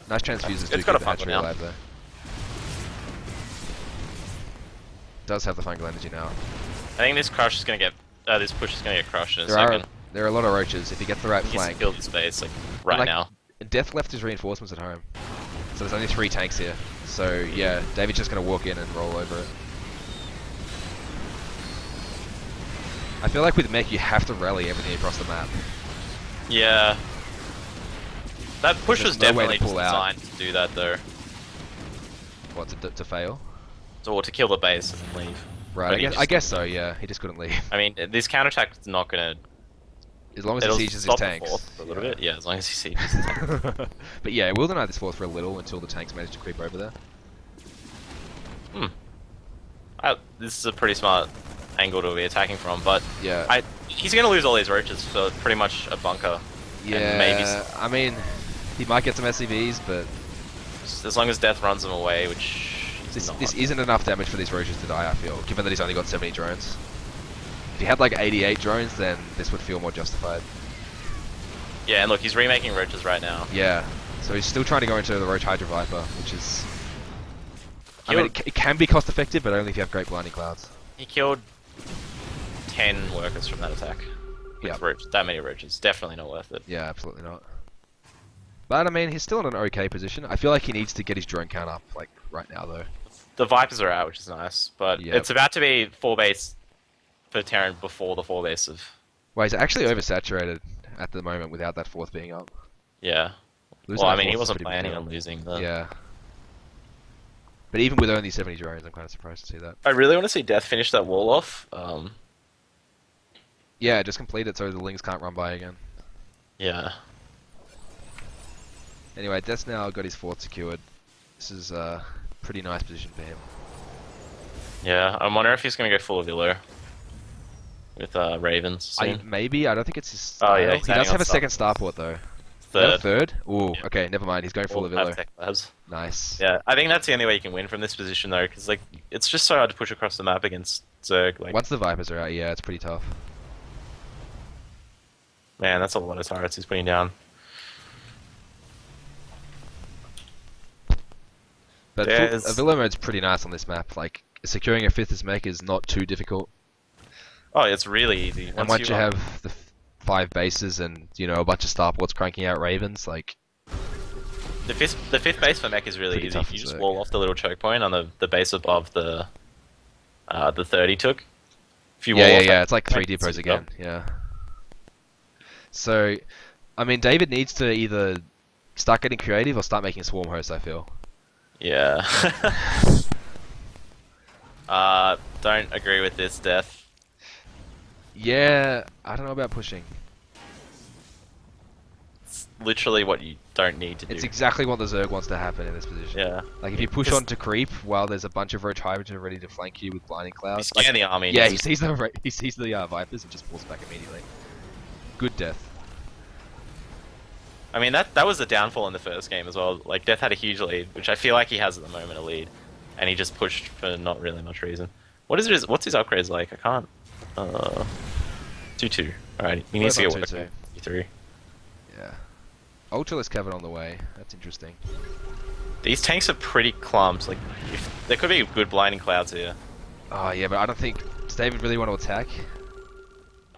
Nice transfuses do It's got keep a the hatchery fungal now. alive, though. Does have the fungal energy now. I think this crush is going to get... this push is going to get crushed in a There are second. there are a lot of Roaches. If he gets the right He needs to flank. kill this base, like, right like, now. And Deth left his reinforcements at home. So there's only 3 tanks here. So, yeah, David's just going to walk in and roll over it. I feel like with mech, you have to rally everything across the map. Yeah. That push There's was no way to definitely just pull out. designed to do that, though. What, to fail? Or to kill the base and then leave. Right, But I guess so, yeah. He just couldn't leave. I mean, this counterattack is not gonna. As long as he It'll sieges his stop the tanks. fourth for a little bit. Yeah, as long as he sieges his tanks. But yeah, it will deny this fourth for a little until the tanks manage to creep over there. This is a pretty smart angle to be attacking from, but Yeah. he's gonna lose all these roaches for pretty much a bunker. Yeah, And maybe I mean, he might get some SCVs, but as long as Deth runs them away, which this isn't enough damage for these roaches to die, I feel, given that he's only got 70 drones. If he had like 88 drones, then this would feel more justified. Yeah, and look, he's remaking roaches right now. Yeah, so he's still trying to go into the Roach Hydra Viper, which is... I mean, it can be cost effective, but only if you have great blinding clouds. He killed 10 workers from that attack. With that many roaches. Definitely not worth it. Yeah, absolutely not. But I mean, he's still in an okay position. I feel like he needs to get his drone count up, like, right now, though. The Vipers are out, which is nice, but it's about to be 4 base for Terran before the 4 base of... Well, he's actually oversaturated at the moment without that fourth being up. Yeah. Losing Well, I that mean, he fourth is wasn't pretty planning big on deal. losing the... Yeah. But even with only 70 drones, I'm kind of surprised to see that. I really want to see Deth finish that wall off. Yeah, just complete it so the Lings can't run by again. Yeah. Anyway, Death's now got his fourth secured. This is a pretty nice position for him. Yeah, I wonder if he's going to go full of Illo with Ravens soon. Maybe, I don't think it's his style. Oh, yeah, he does have a second starport though. Third. Third? Ooh, Yeah. okay, never mind. He's going full of Illo. Tech labs. Nice. Yeah, I think that's the only way you can win from this position though, because like it's just so hard to push across the map against Zerg. Like, Once the Vipers are out, yeah, it's pretty tough. man, that's a lot of turrets he's putting down. But Avila mode's pretty nice on this map. Like, securing a fifth mech is not too difficult. Oh, it's really easy. And once you have the 5 bases and, you know, a bunch of starports cranking out Ravens, like... The fifth base for mech is really Pretty easy. tough If you as just Zerg. wall off the little choke point on the base above the 30 took. If you wall off that It's like 3 mech, it's depots easy again, yeah. So, I mean, David needs to either start getting creative or start making swarm hosts, I feel. Yeah. Don't agree with this, Deth. Yeah, I don't know about pushing. It's literally what you don't need to do. It's exactly what the Zerg wants to happen in this position. Yeah. Like, if you push on to creep while there's a bunch of Roach Hydra ready to flank you with blinding You clouds. scan the army. Yeah, just- he sees the Vipers and just pulls back immediately. Good Death. I mean, that was the downfall in the first game as well. Like, Deth had a huge lead, which I feel like he has at the moment, a lead. And he just pushed for not really much reason. What's his upgrades like? I can't... 2-2. Alright, he needs to Both get on work. 2-2. 3. Yeah. Ultraless Kevin on the way. That's interesting. These tanks are pretty clumped. Like, if there could be good blinding clouds here. Oh, yeah, but I don't think... Does David really want to attack?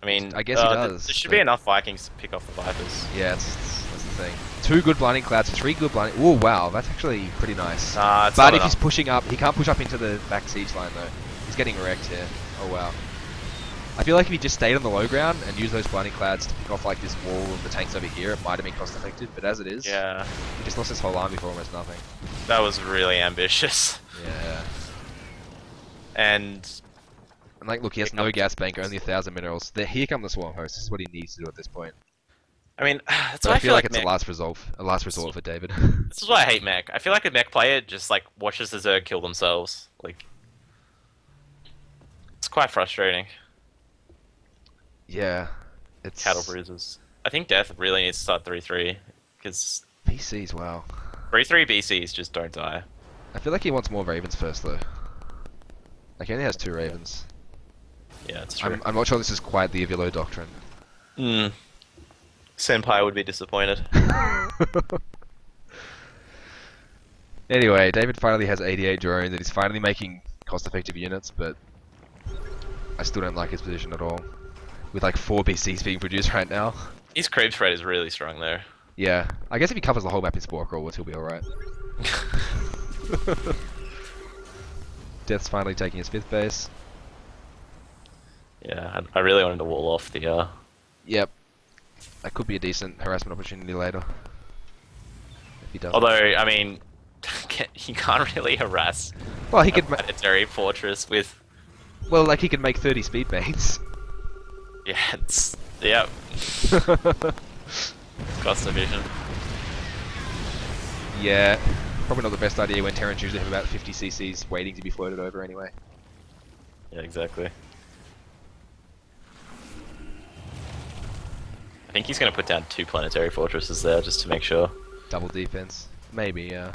I mean, I guess he does, There should but- be enough Vikings to pick off the Vipers. Yeah, that's the thing. 2 good blinding clouds, 3 good blinding... Oh, wow, that's actually pretty nice. It's But not if he's enough. pushing up, he can't push up into the back siege line, though. He's getting wrecked here. Oh, wow. I feel like if he just stayed on the low ground and used those blinding clouds to pick off like this wall of the tanks over here, it might have been cost effective, but as it is, Yeah, he just lost his whole army for almost nothing. that was really ambitious. Yeah. And And like, look, he has no gas bank, only 1,000 minerals. Here come the swarm hosts. This is what he needs to do at this point. I mean, that's So why I feel like it's mech. a last resort for David. This is why I hate mech. I feel like a mech player just like watches the Zerg kill themselves. Like, it's quite frustrating. Yeah. It's... Cattle bruises. I think Deth really needs to start 3-3 because PCs, wow. 3-3 BCs just don't die. I feel like he wants more Ravens first, though. Like, he only has 2 Ravens. Yeah, it's true. I'm not sure this is quite the Avilo doctrine. Senpai would be disappointed. Anyway, David finally has 88 drones and he's finally making cost-effective units, but I still don't like his position at all. With like 4 BCs being produced right now. His creep spread is really strong there. Yeah, I guess if he covers the whole map in Spore Crawlers, he'll be alright. Death's finally taking his 5th base. Yeah, I really wanted to wall off the. Yep. That could be a decent harassment opportunity later. If he does. Although, I mean, he can't really harass Well, he a could. planetary fortress with Well, like he can make 30 speed baits. Yeah, yep. Cost efficient. Yeah, probably not the best idea when Terrans usually have about 50 CCs waiting to be floated over anyway. Yeah, exactly. I think he's going to put down 2 planetary fortresses there just to make sure. Double defense. Maybe, yeah.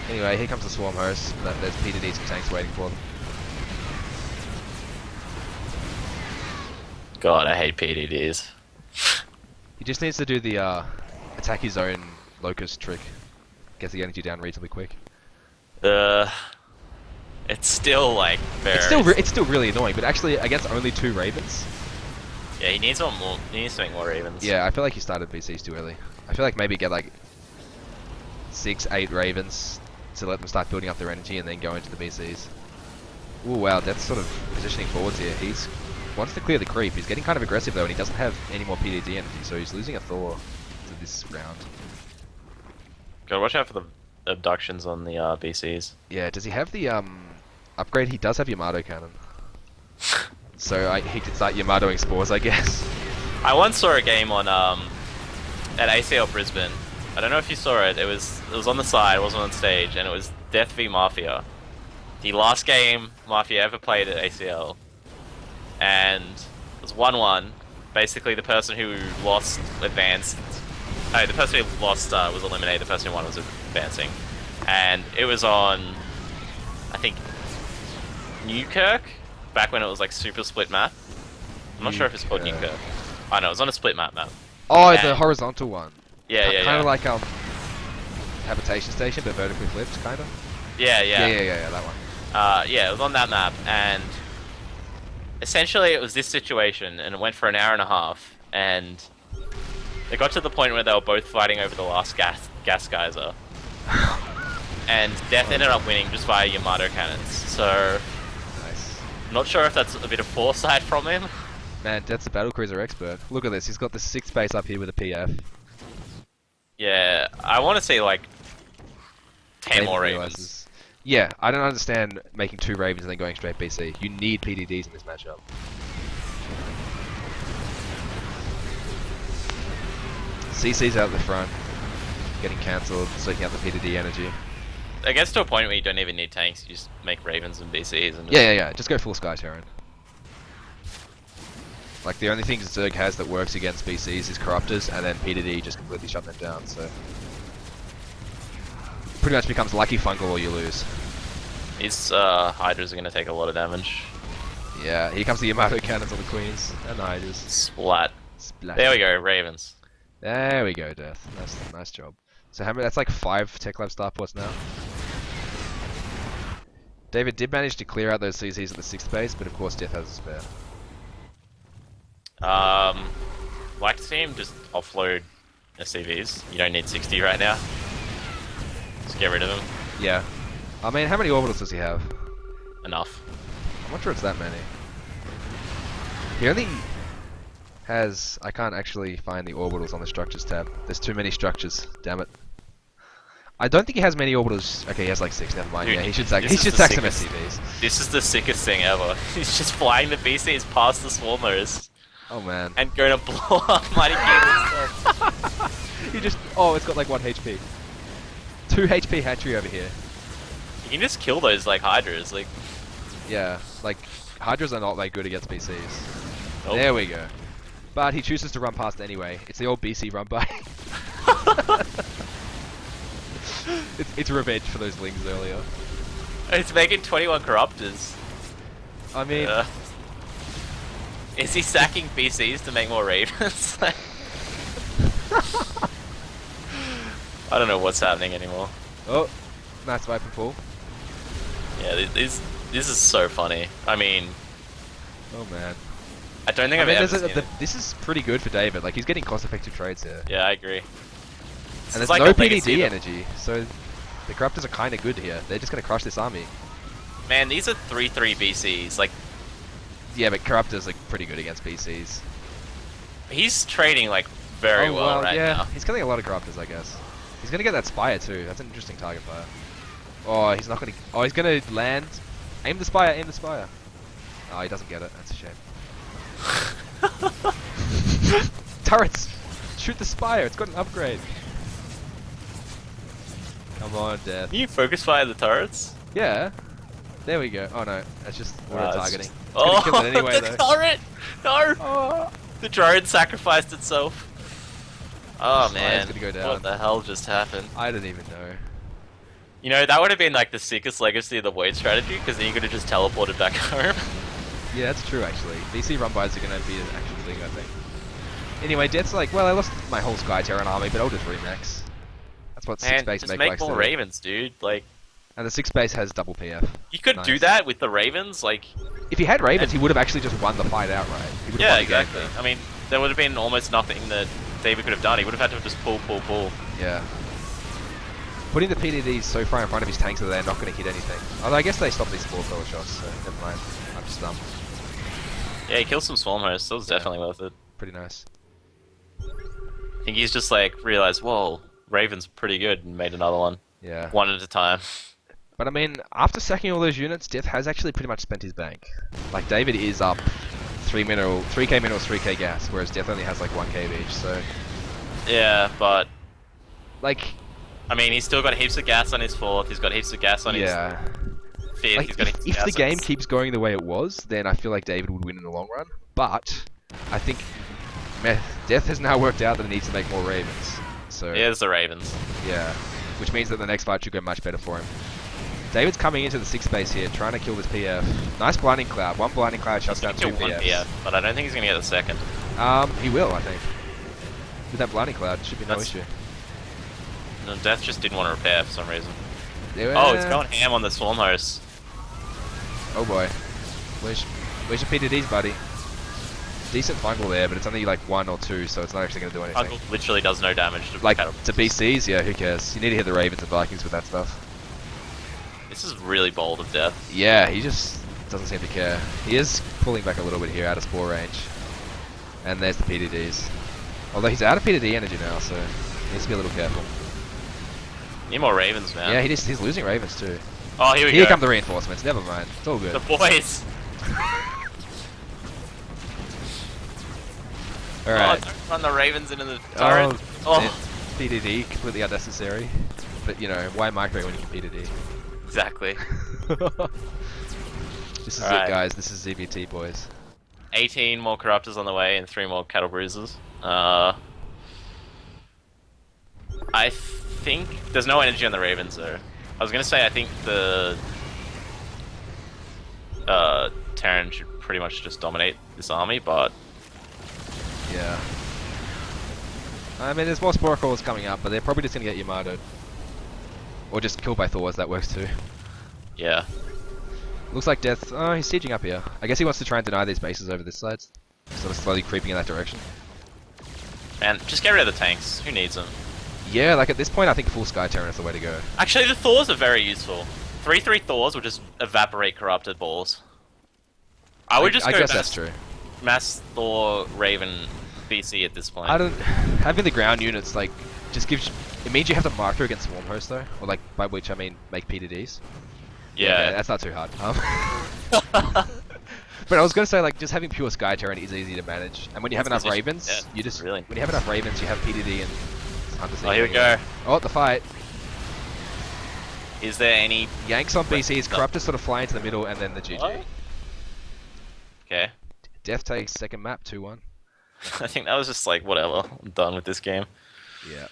Anyway, here comes the Swarm Host. There's PDDs and tanks waiting for them. God, I hate PDDs. He just needs to do the attack his own Locust trick. Gets the energy down reasonably quick. It's still like very. It's still really annoying, but actually against only 2 Ravens. Yeah, he needs one more. He needs to make more Ravens. Yeah, I feel like he started VCs too early. I feel like maybe get like 6, 8 Ravens to let them start building up their energy and then go into the VCs. Ooh, wow, that's sort of positioning forwards here. He's wants to clear the creep. He's getting kind of aggressive though, and he doesn't have any more PDD energy, so he's losing a Thor to this round. Gotta watch out for the abductions on the BCs. Yeah, does he have the upgrade? He does have Yamato cannon. So he can start Yamatoing spores, I guess. I once saw a game on at ACL Brisbane. I don't know if you saw it. It was on the side, it wasn't on stage, and it was Deth v Mafia. The last game Mafia ever played at ACL. And it was 1-1. Basically, the person who lost advanced. No, the person who lost was eliminated. The person who won was advancing, and it was on, I think, Newkirk, back when it was like super split map. I'm not sure if it's called Newkirk. I know it was on a split map. Oh, And the horizontal one. Yeah, yeah, Kind of yeah. like habitation station, but vertically flipped, kind of. Yeah, yeah. Yeah, that one. Yeah, it was on that map, and essentially it was this situation, and it went for an hour and a half, and it got to the point where they were both fighting over the last gas geyser. And Deth ended up winning just via Yamato cannons, so Nice. not sure if that's a bit of foresight from him. Man, Death's a battlecruiser expert. Look at this. He's got the 6th base up here with a PF. Yeah, I want to see like 10 David more realizes- Ravens. Yeah, I don't understand making 2 Ravens and then going straight BC. You need PDDs in this matchup. CC's out the front, getting cancelled, soaking out the PDD energy. It gets to a point where you don't even need tanks, you just make Ravens and BCs and just... Yeah. Just go full Sky Terran. Like, the only thing Zerg has that works against BCs is Corruptors, and then PDD just completely shut them down, so... Pretty much becomes lucky fungal or you lose. These Hydras are going to take a lot of damage. Yeah, here comes the Yamato cannons on the Queens, and the Hydras. Splat. Splash. There we go, Ravens. There we go, Deth. Nice job. So how many? That's like 5 Tech Lab starports now. David did manage to clear out those CCs at the 6th base, but of course Deth has a spare. Like to see him just offload SCVs. You don't need 60 right now. Just get rid of them. Yeah. I mean, how many orbitals does he have? Enough. I'm not sure it's that many. He only has... I can't actually find the orbitals on the structures tab. There's too many structures. Damn it. I don't think he has many orbitals. Okay, he has like 6. Never mind. Dude, yeah, he should sack this is the some sickest- SCVs. This is the sickest thing ever. He's just flying the BCs past the swarmers Oh man. and going to blow up MightyKiwi. He just... Oh, it's got like 1 HP. 2 HP hatchery over here. You can just kill those like Hydras. Like, Yeah, like, Hydras are not that good against BCs. Nope. There we go. But he chooses to run past anyway. It's the old BC run by. it's revenge for those lings earlier. it's making 21 Corruptors. I mean, Is he sacking BCs to make more Ravens? I don't know what's happening anymore. oh, nice Viper pull. Yeah, this is so funny. I mean, Oh man. I don't think I I've mean, ever seen it. this is pretty good for David. Like, he's getting cost-effective trades here. Yeah, I agree. And there's no PDD energy, so the Corruptors are kind of good here. They're just going to crush this army. Man, these are 3-3 BCs. Like, Yeah, but Corruptors are pretty good against PCs. he's trading like very well right yeah. now. He's killing a lot of Corruptors, I guess. He's gonna get that Spire too. That's an interesting target fire. Oh, he's not gonna. Oh, he's gonna land Aim the spire, aim the spire. Oh, he doesn't get it. That's a shame. Turrets! Shoot the spire, it's got an upgrade. Come on, Deth. Can you focus fire the turrets? Yeah. There we go. Oh no, that's just auto targeting. Just... It's gonna kill it anyway the though. turret! No! Oh. The drone sacrificed itself. Oh Spire's man, gonna go down. what the hell just happened? I don't even know. You know, that would have been like the sickest legacy of the Void strategy, because then you could have just teleported back home. Yeah, that's true actually. VC run bys are gonna be an actual thing, I think. Anyway, Death's like, well, I lost my whole Sky Terran army, but I'll just remax. That's what Man, 6 base just make make likes more to do. Ravens, dude. Like, And the 6 base has double PF. you could Nice. do that with the Ravens, like... If he had Ravens, he would have actually just won the fight outright. He would have Yeah, won the game exactly. there. I mean, there would have been almost nothing that David could have done. He would have had to just pull. Yeah. Putting the PDDs so far in front of his tanks that they're not going to hit anything. Although I guess they stopped these spore thrower shots, so never mind. I'm just dumb. Yeah, he killed some Swarm hosts. That was definitely worth it. Pretty nice. I think he's just like realized, whoa, Raven's pretty good, and made another one. Yeah. One at a time. But I mean, after sacking all those units, Deth has actually pretty much spent his bank. Like, David is up 3k minerals, 3k gas, whereas Deth only has like 1k of each, so... Yeah, but... Like... I mean, he's still got heaps of gas on his 4th, he's got heaps of gas on Yeah. his 5th, Like, he's got heaps of if gas the on game his... keeps going the way it was, then I feel like David would win in the long run. But, I think... Deth has now worked out that he needs to make more Ravens. So... Here's the Ravens. Yeah. Which means that the next fight should go much better for him. David's coming into the 6th base here, trying to kill this PF. Nice Blinding Cloud. One Blinding Cloud shuts down 2 He's gonna kill one PFs. PF, but I don't think he's gonna get the second. He will, I think. With that Blinding Cloud, should be no issue. No, Deth just didn't want to repair for some reason. There Oh, it's going ham on the Swarm host. Oh boy. Where's your PDDs, buddy? Decent fungal there, but it's only like 1 or 2, so it's not actually going to do anything. Uncle literally does no damage to Like, cattle. to BCs? Yeah, who cares? You need to hit the Ravens and Vikings with that stuff. This is really bold of Deth. Yeah, he just doesn't seem to care. He is pulling back a little bit here out of spore range. And there's the PDDs. Although he's out of PDD energy now, so he needs to be a little careful. Need more Ravens, man. Yeah, he's losing Ravens too. Oh, here we Here go. come the reinforcements, never mind. It's all good. The boys. Alright. Oh, don't run the Ravens into the turret. Oh, PDD, completely unnecessary. But you know, why micro when you can PDD? Exactly. This is Alright. it, guys. This is ZvT, boys. 18 more Corruptors on the way and 3 more Cattle Bruisers. I think there's no energy on the Ravens though. I was gonna say I think the Terran should pretty much just dominate this army, but Yeah. I mean, there's more Spore Crawlers coming up, but they're probably just gonna get Yamatoed. Or just killed by Thors, that works too. yeah. Looks like Deth. Oh, he's sieging up here. I guess he wants to try and deny these bases over this side. Sort of slowly creeping in that direction. And just get rid of the tanks. Who needs them? Yeah, like at this point, I think full Sky Terran is the way to go. Actually, the Thors are very useful. 3/3 Thors will just evaporate corrupted balls. I would just I go guess that's true. mass Thor Raven BC at this point. I don't. Having the ground units like just gives. It means you have to marker against Swarm Host though, or like by which I mean make PDDs. Yeah. That's not too hard. But I was gonna say like just having pure Sky Terran is easy to manage, and when you have enough It's easy- Ravens, yeah, you just really. when you have enough Ravens, you have PDD and Hunter Oh, here we go. Oh, the fight. Is there any... Yanks on BCs, Corruptors sort of fly into the middle, and then the GG. What? Okay. Deth takes second map, 2-1. I think that was just like, whatever. I'm done with this game. Yeah.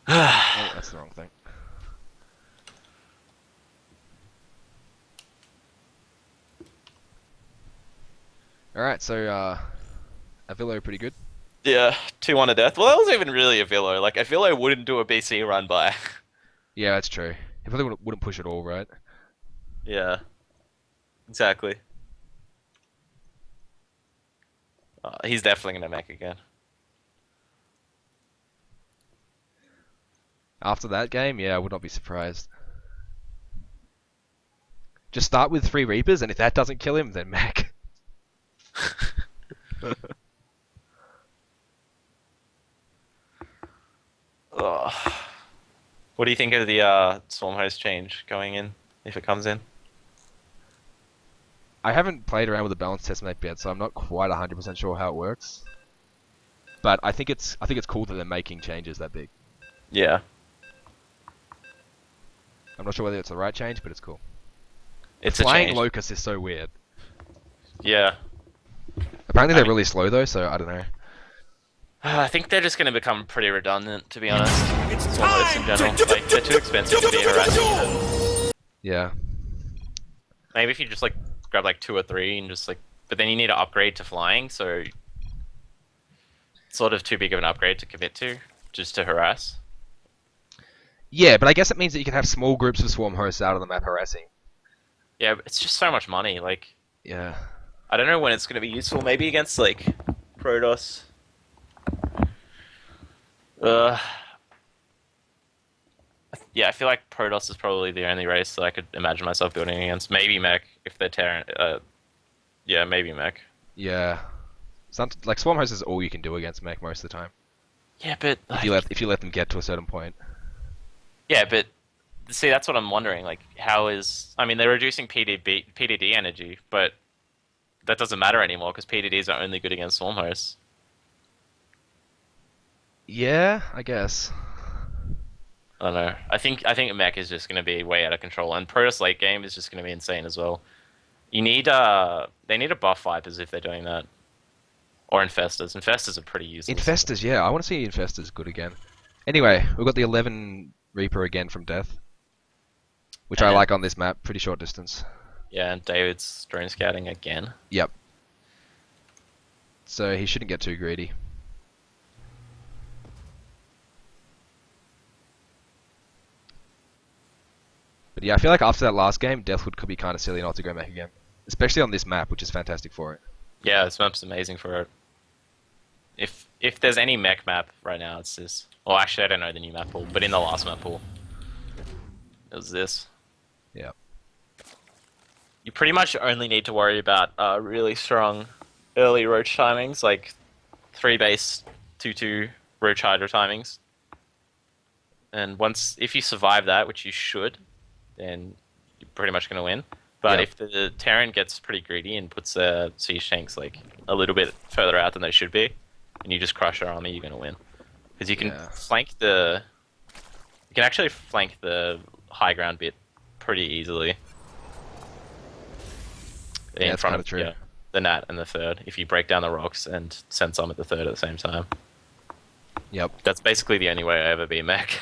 Oh, that's the wrong thing. Alright, so, Avillo pretty good. Yeah, 2-1 to Death. Well, that wasn't even really a Villo. Like, a Villo wouldn't do a BC run by. Yeah, that's true. He probably wouldn't push at all, right? Yeah. Exactly. He's definitely going to mech again. After that game, yeah, I would not be surprised. Just start with 3 Reapers, and if that doesn't kill him, then mech. Ugh. What do you think of the Swarm Host change going in, if it comes in? I haven't played around with the balance test map yet, so I'm not quite 100% sure how it works. But I think it's cool that they're making changes that big. Yeah. I'm not sure whether it's the right change, but it's cool. It's a Flying change. locust is so weird. Yeah. Apparently they're really slow though, so I don't know. I think they're just going to become pretty redundant, to be honest. It's Swarm hosts in time general. to Like, they're too expensive to be harassing. Yeah. Maybe if you just like grab like 2 or 3 and just like, but then you need to upgrade to flying, so it's sort of too big of an upgrade to commit to, just to harass. Yeah, but I guess it means that you can have small groups of swarm hosts out on the map harassing. Yeah, but it's just so much money. Like, Yeah. I don't know when it's going to be useful. Maybe against like Protoss. Yeah, I feel like Protoss is probably the only race that I could imagine myself building against. Maybe Mech if they're Terran. Yeah, maybe Mech. Yeah. Like swarm host is all you can do against mech most of the time. Yeah, but like, If you let them get to a certain point. yeah, but see, that's what I'm wondering. Like, how is? I mean, they're reducing PDD energy, but that doesn't matter anymore because PDDs are only good against swarm hosts. Yeah, I guess. I don't know. I think Mech is just going to be way out of control, and Protoss late game is just going to be insane as well. You need they need to buff Vipers if they're doing that, or Infestors. Infestors are pretty useless. Infestors, yeah, I want to see Infestors good again. Anyway, we've got the 11 Reaper again from Deth, which I And- like on this map. Pretty short distance. Yeah, and David's drone scouting again. Yep. So he shouldn't get too greedy. But yeah, I feel like after that last game, Death could be kind of silly not to go mech again. Especially on this map, which is fantastic for it. Yeah, this map's amazing for it. If there's any mech map right now, it's this. Well, actually, I don't know the new map pool, but in the last map pool, it was this. Yeah. You pretty much only need to worry about really strong early roach timings, like 3 base, 2-2 roach hydra timings. And if you survive that, which you should, then you're pretty much going to win. But Yep. if the Terran gets pretty greedy and puts their siege tanks like a little bit further out than they should be, and you just crush their army, you're going to win. Because you can you can actually flank the high ground bit pretty easily. Yeah, In that's front kinda of true. yeah, the Nat and the third, if you break down the rocks and send some at the third at the same time. Yep. That's basically the only way I ever beat mech.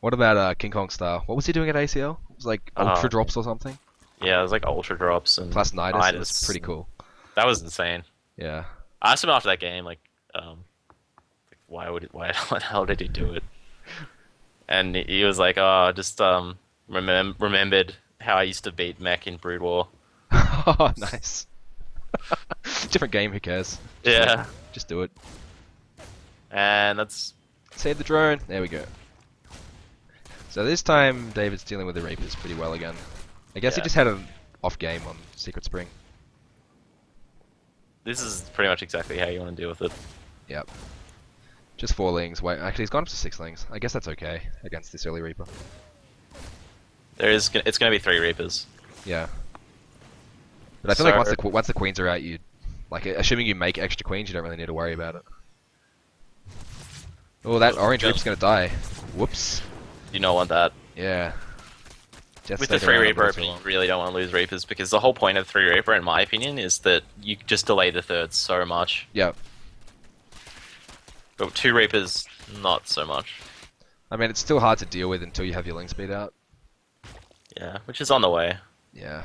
What about King Kong style? What was he doing at ACL? It was like ultra drops or something. Yeah, it was like ultra drops and Plus Nidus. It was Nidus. pretty cool. That was insane. Yeah. I asked him after that game, like why why the hell did he do it? And he was like, "Oh, just remembered how I used to beat mech in Brood War." Oh, nice. Different game. Who cares? Yeah, Just do it. and that's Save the drone. There we go. So this time, David's dealing with the Reapers pretty well again. I guess he Yeah. just had an off game on Secret Spring. this is pretty much exactly how you want to deal with it. Yep. Just 4 lings. Wait, actually, he's gone up to 6 lings. I guess that's okay against this early Reaper. It's gonna be 3 Reapers. Yeah. But I feel like So- once the queens are out, you like assuming you make extra queens, you don't really need to worry about it. Oh, that orange Yeah. Reaper's gonna die. Whoops. You don't want that. Yeah. Just With the stayed 3 around a Reaper, little too you long. really don't want to lose Reapers because the whole point of 3 Reaper, in my opinion, is that you just delay the third so much. Yep. But 2 Reapers, not so much. I mean, it's still hard to deal with until you have your ling speed out. Yeah, which is on the way. Yeah.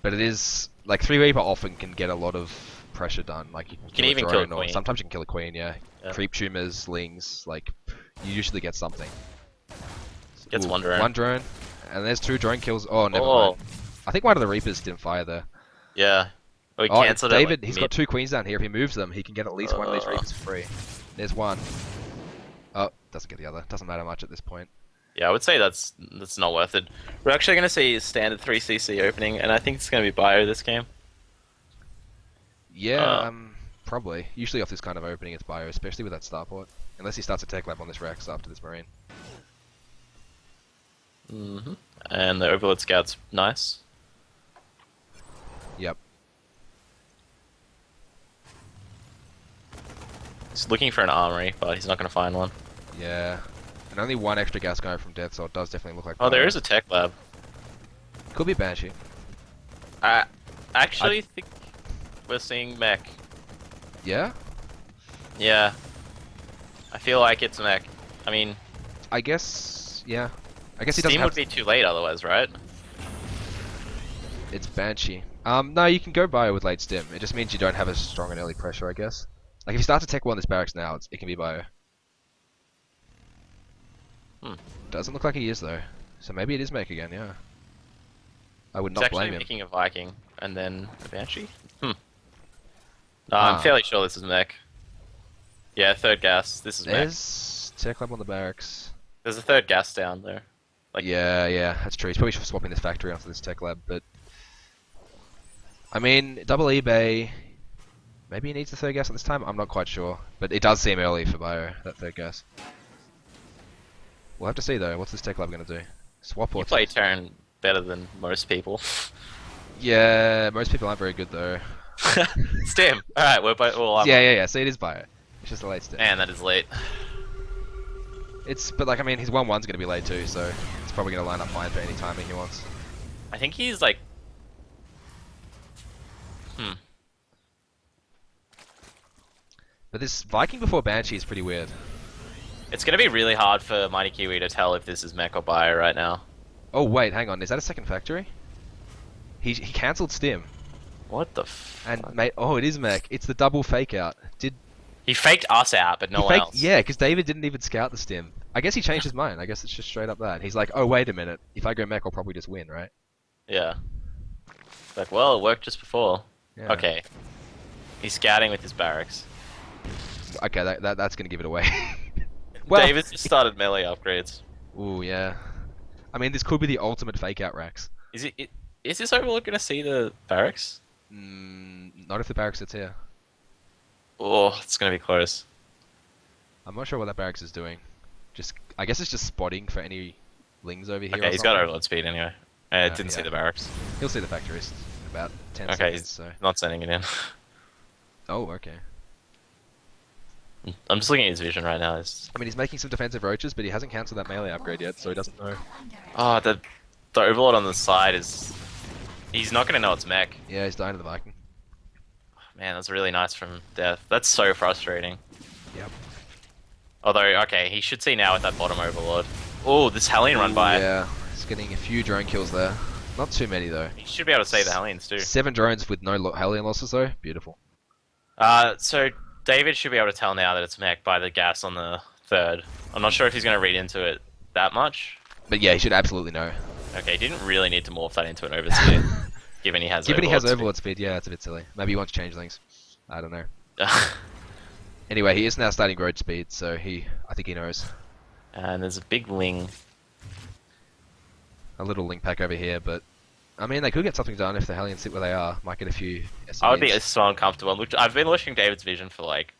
But it is like 3 Reaper often can get a lot of pressure done. Like you can a even kill a drone, or queen. sometimes you can kill a queen. Yeah. Yeah. Creep tumors, lings. Like you usually get something. Gets Ooh, one drone. One drone, and there's 2 drone kills. Oh, never Oh, mind. I think one of the Reapers didn't fire there. yeah. We Oh, it's cancelled it. David. Like, He's mid- got 2 queens down here. If he moves them, he can get at least one of these Reapers for free. There's one. Oh, doesn't get the other. Doesn't matter much at this point. Yeah, I would say that's not worth it. We're actually going to see standard 3cc opening, and I think it's going to be bio this game. Yeah, probably. Usually off this kind of opening, it's bio, especially with that starport. Unless he starts a tech lab on this Rex after this Marine. And the Overlord Scout's nice. Yep. He's looking for an armory, but he's not going to find one. Yeah. And only one extra gas guy from Deth, so it does definitely look like. Oh, there Pyro. is a tech lab. Could be Banshee. I actually think we're seeing mech. Yeah. Yeah. I feel like it's mech. I mean, I guess. Yeah. I guess he doesn't Steam have. would be too late otherwise, right? It's Banshee. No, you can go bio with late stim. It just means you don't have as strong an early pressure, I guess. Like if you start to tech one this barracks now, it can be bio. Doesn't look like he is though. So maybe it is mech again, yeah. I would He's not actually blame him. making a Viking and then a Banshee. No, I'm fairly sure this is mech. Yeah, third gas. This is mech. There's tech lab on the barracks. There's a third gas down there. Like, Yeah, that's true. He's probably swapping this factory onto this tech lab, but I mean, double eBay. Maybe he needs the third gas at this time. I'm not quite sure, but it does seem early for bio that third gas. We'll have to see though. What's this tech lab gonna do? Swap or you play turn better than most people. Yeah, most people aren't very good though. Stim. All right, we're both all up. Yeah. So it is bio. It's just a late step. Man, that is late. But like I mean, his 1-1's gonna be late too, so it's probably gonna line up fine for any timing he wants. I think he's like. But this Viking before Banshee is pretty weird. It's gonna be really hard for MightyKiwi to tell if this is mech or bio right now. Oh wait, hang on. Is that a second factory? He cancelled stim. What the f? And mate, oh, it is mech. It's the double fake out. He faked us out, but no He one faked, else. yeah, because David didn't even scout the stim. I guess he changed his mind. I guess it's just straight up that. He's like, oh wait a minute. If I go mech, I'll probably just win, right? Yeah. Like, well, it worked just before. Yeah. Okay. He's scouting with his barracks. Okay, that's gonna give it away. Well, David's just started melee upgrades. Ooh, yeah. I mean, this could be the ultimate fake out racks. Is this overlord gonna see the barracks? Not if the barracks sits here. Oh, it's gonna be close. I'm not sure what that barracks is doing. I guess it's just spotting for any lings over here. Okay, or he's got something. overlord speed anyway. Didn't see yeah. the barracks. He'll see the factories in about 10 Okay, seconds. he's So. not sending it in. Oh, okay. I'm just looking at his vision right now. I mean, he's making some defensive roaches, but he hasn't cancelled that melee upgrade yet, so he doesn't know. Oh, the overlord on the side is. He's not gonna know it's mech. Yeah, he's dying to the Viking. Man, that's really nice from Deth. That's so frustrating. Yep. Although, okay, he should see now with that bottom overlord. Oh, this Hellion run by. Yeah, he's getting a few drone kills there. Not too many though. He should be able to save the Hellions too. 7 drones with no Hellion losses though. Beautiful. So David should be able to tell now that it's mech by the gas on the third. I'm not sure if he's going to read into it that much. But yeah, he should absolutely know. Okay, he didn't really need to morph that into an overseer, given he has Overlord speed, yeah, it's a bit silly. Maybe he wants to change things. I don't know. Anyway, he is now starting road speed, so I think he knows. And there's a big ling. A little link pack over here, but I mean, they could get something done if the Hellions sit where they are. Might get a few. I would be SCVs. so uncomfortable. Look, I've been watching David's vision for like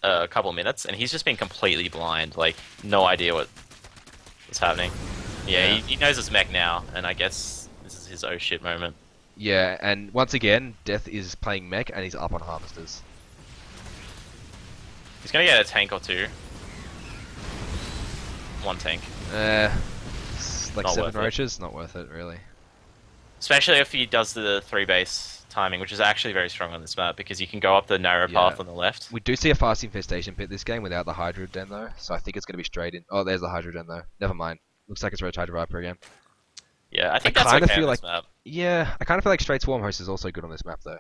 a couple minutes, and he's just been completely blind. Like, no idea what's happening. Yeah, he knows it's mech now, and I guess this is his oh shit moment. Yeah, and once again, Deth is playing mech and he's up on harvesters. He's gonna get a tank or two. One tank. It's like Not 7 worth it. roaches, not worth it really. Especially if he does the 3-base timing, which is actually very strong on this map, because you can go up the narrow Yeah. path on the left. We do see a fast infestation pit this game without the Hydra Den though, so I think it's going to be straight in. Oh, there's the Hydra Den though. Never mind. Looks like it's Roach Hydra Viper again. Yeah, I think I that's kinda okay feel on this like- map. Yeah, I kind of feel like Straight Swarm Host is also good on this map though.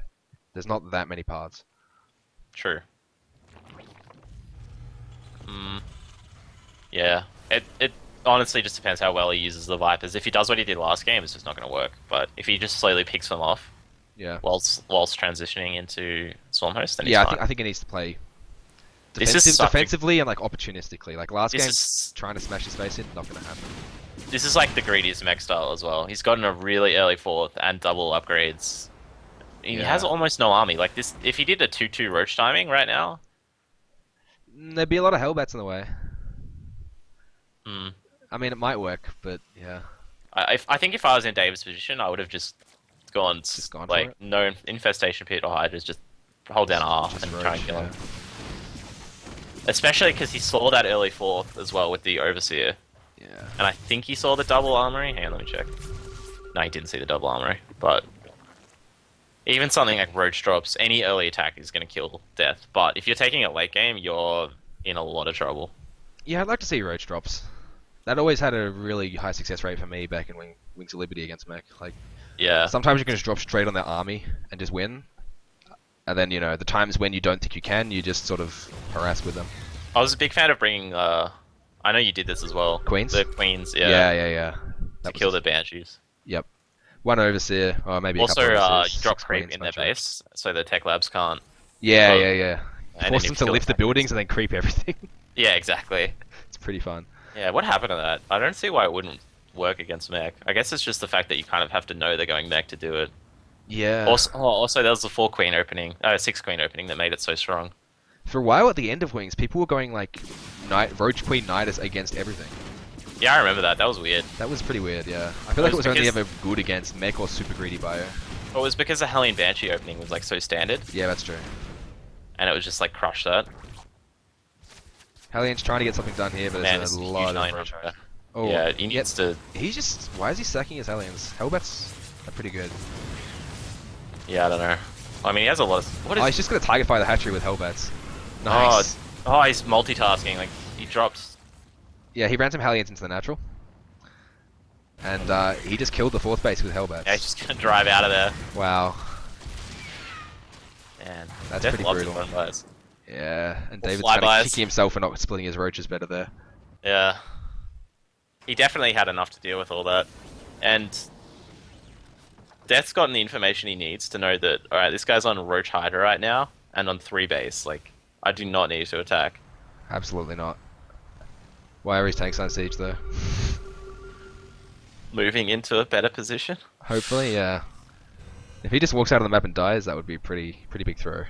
There's not that many paths. True. Yeah, it honestly just depends how well he uses the Vipers. If he does what he did last game, it's just not going to work. But if he just slowly picks them off Yeah. whilst transitioning into Swarm Host, then he's Yeah, fine. I think he needs to play This is such a- defensively and like opportunistically. Like last This game, is- trying to smash his face in, not going to happen. This is like the greediest mech style as well. He's gotten a really early fourth and double upgrades. He Yeah. has almost no army. Like this, if he did a 2-2 Roach timing right now, There'd be a lot of Hellbats in the way. hmm. I mean, it might work, but yeah. I think if I was in David's position, I would have just gone Just gone for like it. no infestation pit or hydras, just hold down R Just and roach, try and kill yeah. him. Especially because he saw that early fourth as well with the overseer, Yeah. and I think he saw the double armory. Hang on, let me check. No, he didn't see the double armory, but even something like roach drops, any early attack is going to kill Death. But if you're taking it late game, you're in a lot of trouble. Yeah, I'd like to see roach drops. That always had a really high success rate for me back in Wings of Liberty against mech. Like, Yeah. sometimes you can just drop straight on their army and just win. And then, the times when you don't think you can, you just sort of harass with them. I was a big fan of bringing, I know you did this as well. Queens? The queens, Yeah. to That kill was the banshees. Yep. One overseer, or maybe a Also, couple overseers. you drop 6 creep queens, in their bunch of- base, so the tech labs can't. Yeah, Oh. yeah. And Force then them if to you lift the kill buildings and then creep everything. Yeah, exactly. It's pretty fun. Yeah, what happened to that? I don't see why it wouldn't work against mech. I guess it's just the fact that you kind of have to know they're going mech to do it. Yeah. Also there was the 4 queen opening, 6 queen opening that made it so strong. For a while at the end of Wings, people were going like Roach Queen Nidus against everything. Yeah, I remember that. That was weird. That was pretty weird, yeah. I feel like it was only because- ever good against mech or super greedy bio. Well, it was because the Hellion Banshee opening was like so standard, Yeah, that's true. and it was just like crush that. Hellion's trying to get something done here, but Man, there's this a is a lot huge of nine Roach. runner. Oh, Yeah, he needs to. He's just... Why is he stacking his Hellions? Hellbats are pretty good. Yeah, I don't know. I mean, he has a lot of. What is? Oh, he's just going to Tiger Fire the hatchery with Hellbats. Nice. Oh, he's multitasking. Like he dropped. Yeah, he ran some Hellions into the natural. And he just killed the 4th base with Hellbats. Yeah, he's just gonna drive out of there. Wow. Man, That's Deth pretty loves brutal. his own bias. Yeah, and Or David's kind of flybys. kicking himself for not splitting his roaches better there. Yeah. He definitely had enough to deal with all that. And Death's gotten the information he needs to know that, alright, this guy's on Roach Hydra right now, and on 3 base. Like, I do not need to attack. Absolutely not. Why are his tanks on siege though? Moving into a better position. Hopefully, yeah. If he just walks out of the map and dies, that would be a pretty big throw.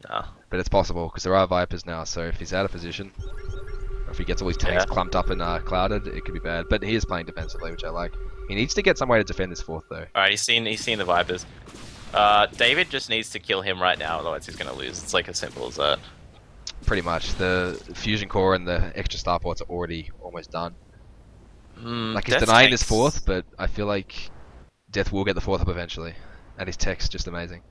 Nah. But it's possible, because there are Vipers now, so if he's out of position, or if he gets all his tanks Yeah. clumped up and clouded, it could be bad. But he is playing defensively, which I like. He needs to get some way to defend this 4th though. Alright, he's seen the Vipers. David just needs to kill him right now, otherwise he's gonna lose. It's like as simple as that. Pretty much. The fusion core and the extra starports are already almost done. Like he's Death's denying this tanks- 4th, but I feel like Deth will get the 4th up eventually. And his tech's just amazing.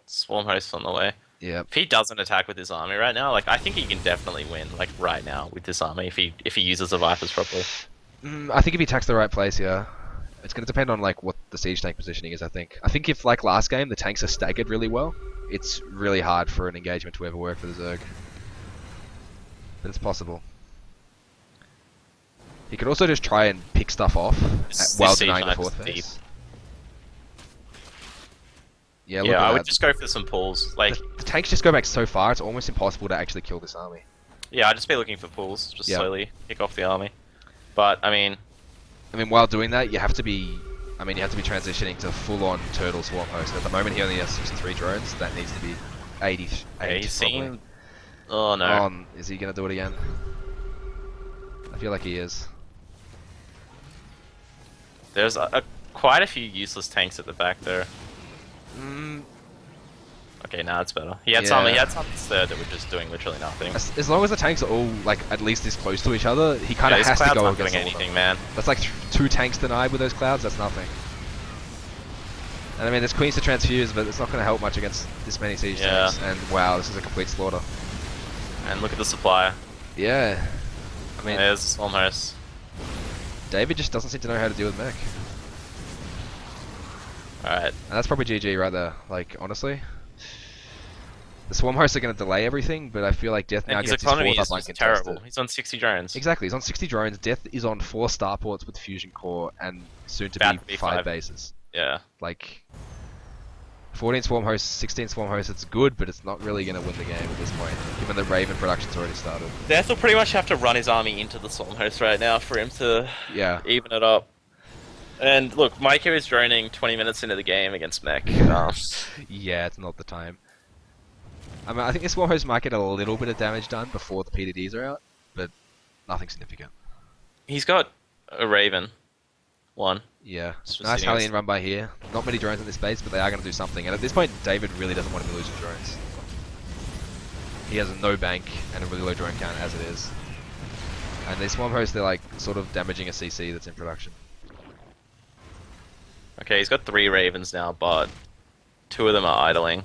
Swarm hosts on the way. Yep. If he doesn't attack with his army right now, like I think he can definitely win, like right now with this army if he uses the Vipers properly. I think if he attacks the right place, yeah. It's going to depend on like what the siege tank positioning is, I think. I think if like last game the tanks are staggered really well, it's really hard for an engagement to ever work for the Zerg. But it's possible. He could also just try and pick stuff off This while siege denying the knife is 4th deep. phase. Yeah, look Yeah, at I that. would just go for some pulls. Like, The tanks just go back so far, it's almost impossible to actually kill this army. yeah, I'd just be looking for pulls, just Yeah. slowly pick off the army. But I mean, While doing that, you have to be transitioning to full-on turtle swarm host. At the moment, he only has 63 drones. That needs to be 80. yeah, 80 he's probably. seen. Oh no. Is he gonna do it again? I feel like he is. There's quite a few useless tanks at the back there. Okay, now it's better. He had some. He Yeah. had some there that were just doing literally nothing. As long as the tanks are all like at least this close to each other, he kind Yeah, of this has to cloud's go not against doing all of them. anything, man. That's like 2 tanks denied with those clouds. That's nothing. And I mean, there's queens to transfuse, but it's not going to help much against this many siege Yeah. tanks. And wow, this is a complete slaughter. And look at the supplier. Yeah. I mean, There's the swarm host. David just doesn't seem to know how to deal with mech. Alright. And that's probably GG right there. Like, honestly. The swarm hosts are going to delay everything, but I feel like Deth now And his gets his economy 4th is up just uncontested. terrible. He's on 60 drones. Exactly, he's on 60 drones. Deth is on 4 starports with fusion core and soon to About to be be 5 5. bases. Yeah. Like, 14 swarm hosts, 16 swarm hosts, it's good, but it's not really going to win the game at this point, given the Raven production's already started. Death will pretty much have to run his army into the swarm host right now for him to Yeah. even it up. And look, MightyKiwi is droning 20 minutes into the game against mech. Yeah, it's not the time. I mean, I think the swarm host might get a little bit of damage done before the PDDs are out, but nothing significant. He's got a Raven. One. Yeah. It's just Nice sitting Hellion run by here. Not many drones in this base, but they are going to do something. And at this point, David really doesn't want to be losing drones. He has no bank and a really low drone count as it is. And these swarm hosts, they're like sort of damaging a CC that's in production. Okay, he's got 3 Ravens now, but 2 of them are idling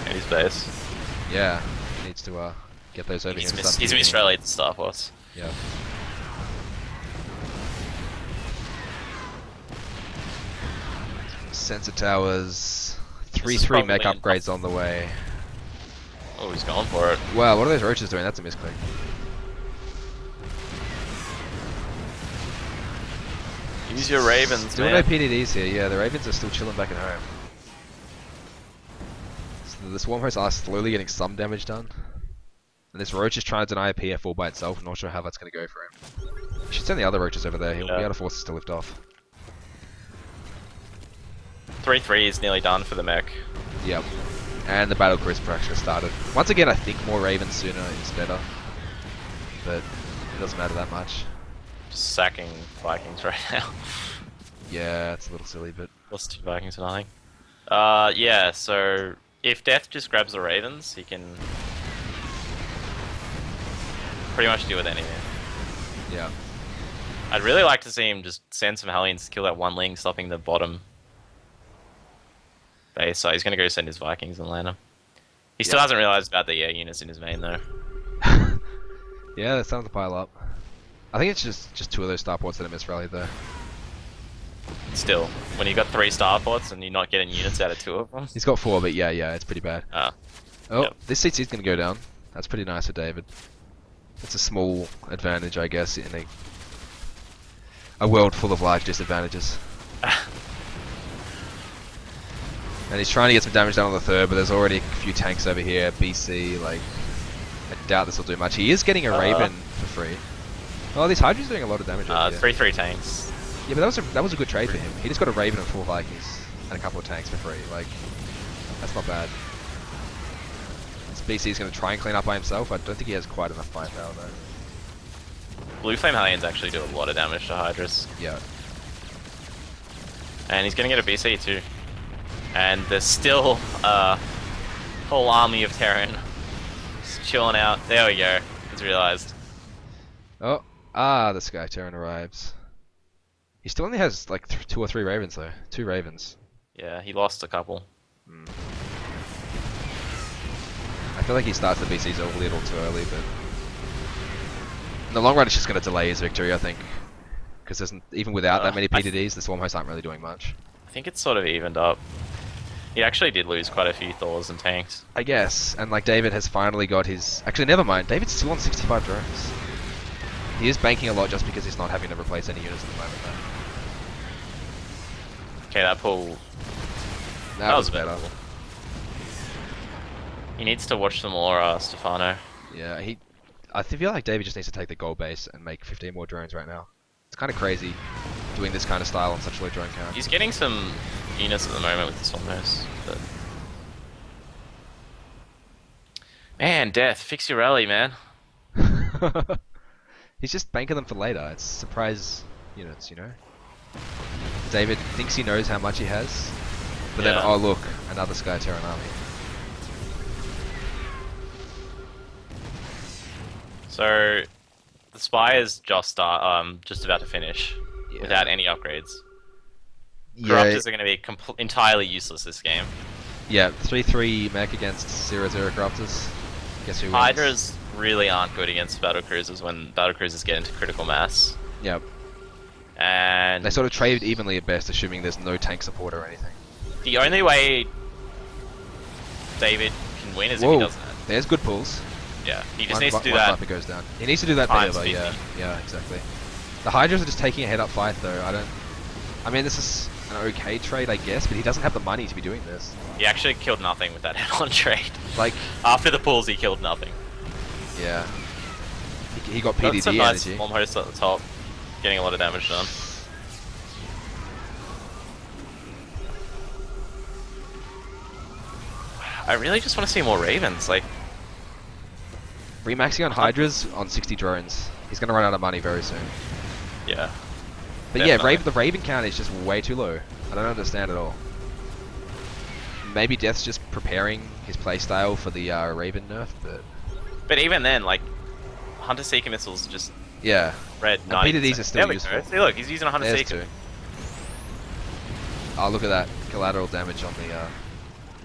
in his base. Yeah, he needs to get those over here. And start He's moving. misrallied the Starforce. Yeah. Sensor towers. 3-3 mech probably upgrades on the way. Oh, he's going for it. Wow, what are those roaches doing? That's a misclick. Use your Ravens, Still man. no PDDs here. Yeah, the Ravens are still chilling back at home. So the swarm hosts are slowly getting some damage done. And this roach is trying to deny a PF all by itself. I'm not sure how that's going to go for him. You should send the other roaches over there. He'll be able to force us to lift off. 3-3 is nearly done for the mech. Yep. And the battle cruise fracture started. Once again, I think more Ravens sooner is better. But it doesn't matter that much. Just sacking Vikings right now. Yeah, it's a little silly, but... Lost 2 Vikings to nothing. Yeah, so if Deth just grabs the Ravens, he can pretty much deal with anything. Yeah. I'd really like to see him just send some Hellions to kill that one Ling, stopping the bottom base. So he's going to go send his Vikings and land them. He still hasn't realized about the units in his main, though. Yeah, they're starting to pile up. I think it's just 2 of those starports that are misrallied, though. Still, when you've got 3 starports and you're not getting units out of 2 of them. He's got 4, but yeah, it's pretty bad. Oh, Yep. this CC is going to go down. That's pretty nice for David. It's a small advantage, I guess, in a world full of large disadvantages. And he's trying to get some damage done on the 3rd, but there's already a few tanks over here. BC, like, I doubt this will do much. He is getting a Raven for free. Oh, these Hydra's doing a lot of damage over here. 3-3 tanks. Yeah, but that was a good trade for him. He just got a Raven and 4 Vikings and a couple of tanks for free. Like, that's not bad. This BC is going to try and clean up by himself. I don't think he has quite enough firepower though. Blue Flame Hellions actually do a lot of damage to Hydras. Yeah. And he's going to get a BC too. And there's still a whole army of Terran just chilling out. There we go. It's realized. Oh, the Sky Terran arrives. He still only has like 2 or 3 Ravens though. 2 Ravens. Yeah, he lost a couple. I feel like he starts the BCs a little too early, but in the long run, it's just going to delay his victory, I think. Because even without that many PDDs, the Swarm hosts aren't really doing much. I think it's sort of evened up. He actually did lose quite a few Thors and tanks. I guess, and like David has finally got his... Actually, never mind. David's still on 65 drones. He is banking a lot just because he's not having to replace any units at the moment, though. Okay, that pull... That was a bit better. cool. He needs to watch some more Stefano. Yeah, I feel like David just needs to take the gold base and make 15 more drones right now. It's kind of crazy doing this kind of style on such a low drone count. He's getting some units at the moment with the Stormhost, but... Man, Deth, fix your rally, man. He's just banking them for later. It's surprise units, you know? David thinks he knows how much he has, but then, oh look, another Sky Terran army. So, the Spy is just about to finish without any upgrades. Corruptors are going to be entirely useless this game. Yeah, 3-3 mech against 0-0 Corruptors. Guess who wins? Hydras really aren't good against battlecruisers when battlecruisers get into critical mass. Yep. And They sort of trade evenly at best, assuming there's no tank support or anything. the only way David can win is if he doesn't. There's good pulls. Yeah, he just needs to do that. One sniper goes down. He needs to do that better, Times though, 50. yeah, exactly. The Hydras are just taking a head-up fight, though. I mean, this is an okay trade, I guess, but he doesn't have the money to be doing this. He actually killed nothing with that head-on trade. Like, After the pulls, he killed nothing. yeah. He got Got PDD some nice energy. bomb hosts at the top, getting a lot of damage done. I really just want to see more Ravens, like... Remaxing on Hydras on 60 drones. He's going to run out of money very soon. Yeah. But yeah, the Raven count is just way too low. I don't understand at all. Maybe Death's just preparing his playstyle for the Raven nerf, but... But even then, like, Hunter Seeker missiles just Yeah. red And 90%. PDDs are still There we useful. go. See, look, he's using a Hunter There's Seeker. two. Oh, look at that. Collateral damage on the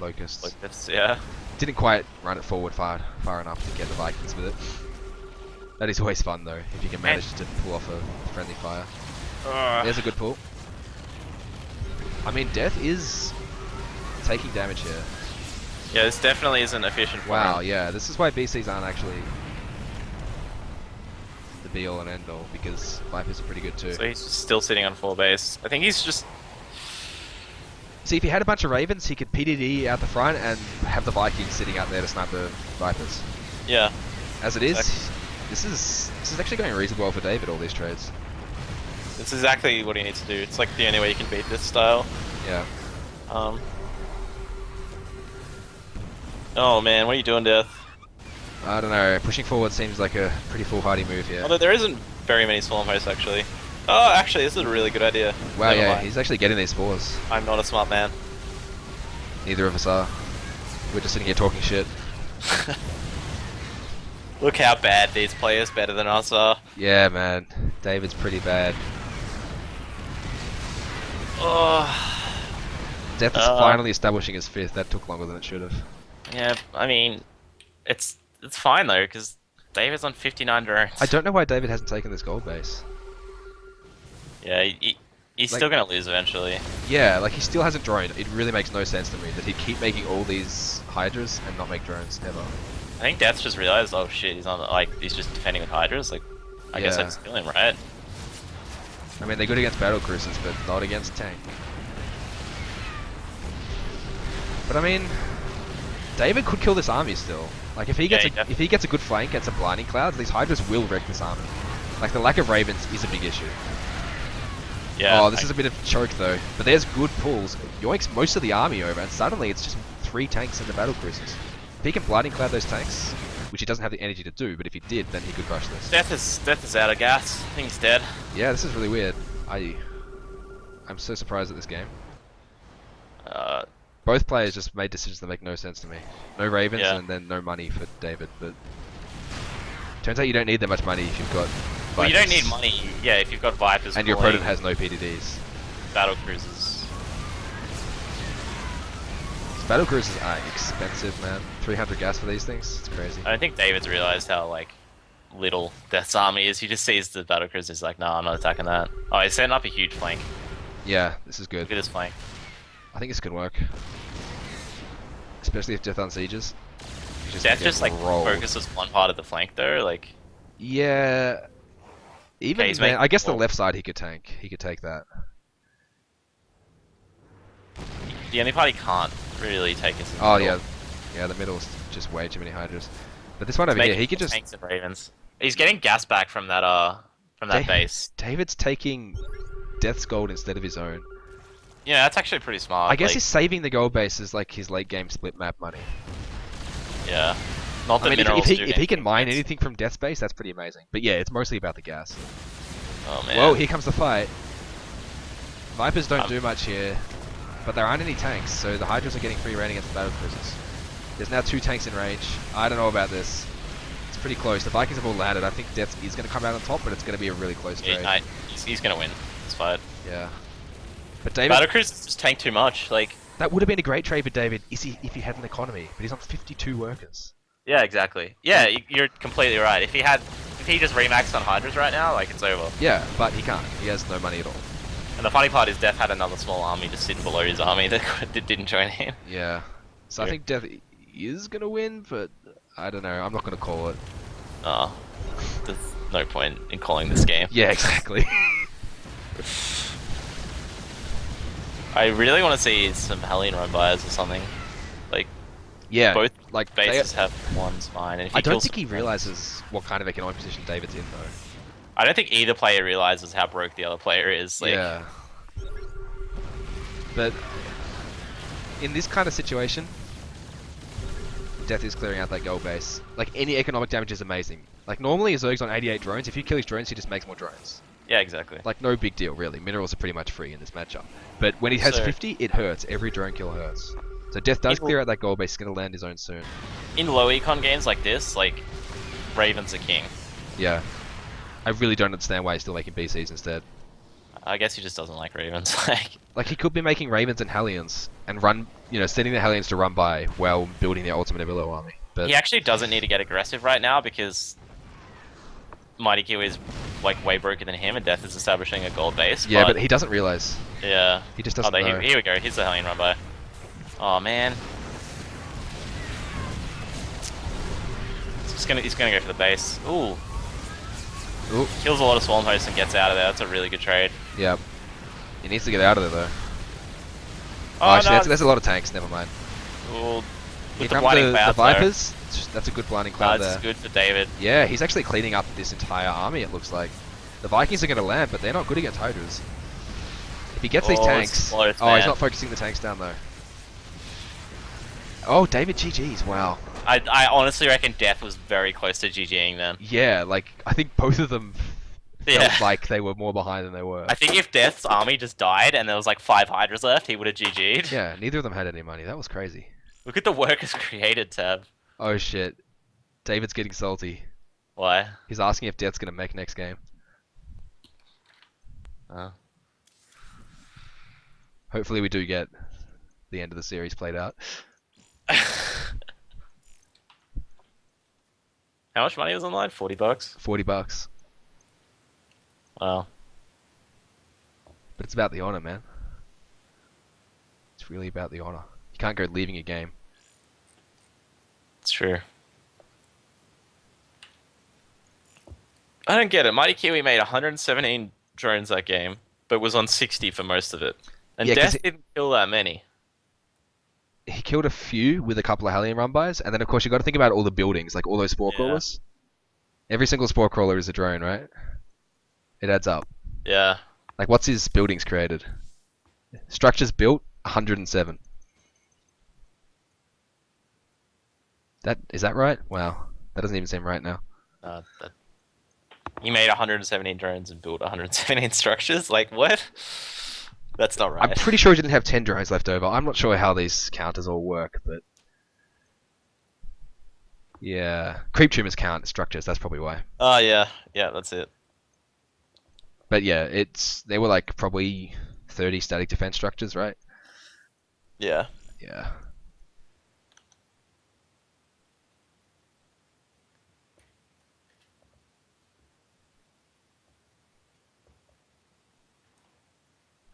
Locusts. Like this, yeah. Didn't quite run it forward far enough to get the Vikings with it. That is always fun though, if you can manage to pull off a friendly fire. There's a good pull. I mean, Deth is taking damage here. Yeah, this definitely isn't efficient for Wow, him. yeah, this is why BCs aren't actually the be all and end all, because Vipers are pretty good too. So he's just still sitting on 4 base. I think he's just... See, if he had a bunch of Ravens, he could PDD out the front and have the Vikings sitting out there to snipe the Vipers. Yeah. As it is, Exactly. this is actually going reasonably well for David, all these trades. It's exactly what he needs to do. It's like the only way you can beat this style. Yeah. Oh man, what are you doing, Deth? I don't know, pushing forward seems like a pretty foolhardy move here. Although there isn't very many Swarm hosts actually. Oh, actually, this is a really good idea. Wow, Never yeah, mind. he's actually getting these spores. I'm not a smart man. Neither of us are. We're just sitting here talking shit. Look how bad these players better than us are. Yeah, man. David's pretty bad. Oh, Deth is finally establishing his 5th. That took longer than it should have. yeah. I mean, it's fine though because David's on 59 drones. I don't know why David hasn't taken this gold base. Yeah, he's Like- still gonna lose eventually. Yeah, like he still hasn't droned. It really makes no sense to me that he'd keep making all these Hydras and not make drones ever. I think Death's just realized, oh shit, he's on he's just defending with Hydras. Like, I guess Yeah. I just kill him, right? I mean, they're good against battle cruisers, but not against tank. But I mean, David could kill this army still. Like if he gets Yeah, if he gets a good flank, gets some blinding clouds, these Hydras will wreck this army. Like the lack of Ravens is a big issue. Yeah. Oh, this is a bit of a choke though. But there's good pulls. Yoinks most of the army over, and suddenly it's just 3 tanks and the battle cruisers. If he can blinding cloud those tanks, which he doesn't have the energy to do, but if he did, then he could crush this. Death is out of gas. I think he's dead. Yeah, this is really weird. I'm so surprised at this game. Both players just made decisions that make no sense to me. No Ravens Yeah. and then no money for David, but turns out you don't need that much money if you've got Well, you don't Vipers. need money. Yeah, if you've got Vipers And your pulling opponent has no PDDs. battle cruisers. Battle cruisers are expensive, man. 300 gas for these things? It's crazy. I don't think David's realized how little Death's army is. He just sees the battle cruisers. He's like, nah, I'm not attacking that. Oh, he's setting up a huge flank. Yeah, this is Look good. at his flank. I think this could work. Especially if Death unsieges. He's Death gonna just get rolled. focuses one part of the flank though. Like, Yeah. Even he's then, making I guess the more. left side he could tank. He could take that. the only part he can't really take is. Oh yeah, yeah. The middle's just way too many Hydras. But this one over here, he could just. tanks and Ravens. He's getting gas back from that base. David's taking Death's gold instead of his own. Yeah, that's actually pretty smart. I guess like, he's saving the gold base as like his late game split map money. yeah. Not I the mean, if minerals. he, do if he can anything mine against- anything from Death's base, that's pretty amazing. But yeah, it's mostly about the gas. Oh man. Whoa, here comes the fight. Vipers don't Um, do much here, but there aren't any tanks, so the Hydras are getting free reign against the battle cruisers. There's now 2 tanks in range. I don't know about this. It's pretty close. The Vikings have all landed. I think Death is going to come out on top, but it's going to be a really close Yeah, trade. no, he's gonna win this fight. Yeah. But David, Battle cruisers just tank too much. Like, that would have been a great trade for David if he had an economy, but he's on 52 workers. yeah, exactly. Yeah, you're completely right. If he just remaxed on Hydras right now, like it's over. Yeah, but he can't. He has no money at all. And the funny part is Death had another small army just sitting below his army that didn't join him. Yeah. So I Yeah. think Death is going to win, but I don't know. I'm not going to call it. Oh, there's no point in calling this game. Yeah, exactly. I really want to see some Hellion run buyers or something. Like, Yeah. both like bases have one spine. And if he I don't kills think he someone- realizes what kind of economic position David's in, though. I don't think either player realizes how broke the other player is. Like, Yeah. But in this kind of situation, Death is clearing out that gold base. Like, any economic damage is amazing. Like, normally Zerg's on 88 drones. If you kill his drones, he just makes more drones. Yeah, exactly. Like, no big deal, really. Minerals are pretty much free in this matchup. But when he has So 50, it hurts. Every drone kill hurts. So Death in, does clear out that gold base. He's going to land his own soon. in low econ games like this, like Raven's a king. Yeah. I really don't understand why he's still making BCs instead. I guess he just doesn't like Ravens. Like, he could be making Ravens and Hellions and run, you know, setting the Hellions to run by while building the ultimate Evillow army. But he actually doesn't need to get aggressive right now because MightyKiwi is like way broken than him, and Deth is establishing a gold base. yeah, but he doesn't realize. yeah, He just doesn't know. Here we go. Here's the Hellion run by. Oh man, he's gonna go for the base. Ooh, Ooh, kills a lot of Swarm hosts and gets out of there. That's a really good trade. yeah. He needs to get out of there, though. Oh, Actually, no, that's a lot of tanks. Never mind. ooh, Here with the come blinding the cloud Vipers. That's a good blinding cloud That's there. good for David. Yeah, he's actually cleaning up this entire army, it looks like. The Vikings are going to land, but they're not good against Hydras. If he gets these Oh, it's tanks... close, oh, he's man. not focusing the tanks down, though. Oh, David GG's, wow. I honestly reckon Deth was very close to GGing then. Yeah, like, I think both of them Yeah. felt like they were more behind than they were. I think if Death's army just died and there was like 5 Hydras left, he would have GG'd. Yeah, neither of them had any money. That was crazy. Look at the workers created tab. Oh, shit. David's getting salty. Why? He's asking if Death's going to mech next game. Oh. Hopefully we do get the end of the series played out. How much money was on the line? 40 bucks? 40 bucks. Wow. But it's about the honor, man. It's really about the honor. You can't go leaving a game. It's true. I don't get it. MightyKiwi made 117 drones that game, but was on 60 for most of it. And Yeah, 'cause Death didn't kill that many. He killed a few with a couple of Hellion run-bys, and then of course you got to think about all the buildings, like all those spore Yeah. crawlers. Every single spore crawler is a drone, right? It adds up. Yeah. Like, what's his buildings created? Structures built, 107. Is that right? Wow, that doesn't even seem right now. That... He made 117 drones and built 117 structures? Like, what? That's not right. I'm pretty sure he didn't have 10 drones left over. I'm not sure how these counters all work, but yeah, creep tumors count as structures. That's probably why. Oh, yeah. Yeah, that's it. But yeah, they were like probably 30 static defense structures, right? Yeah. Yeah.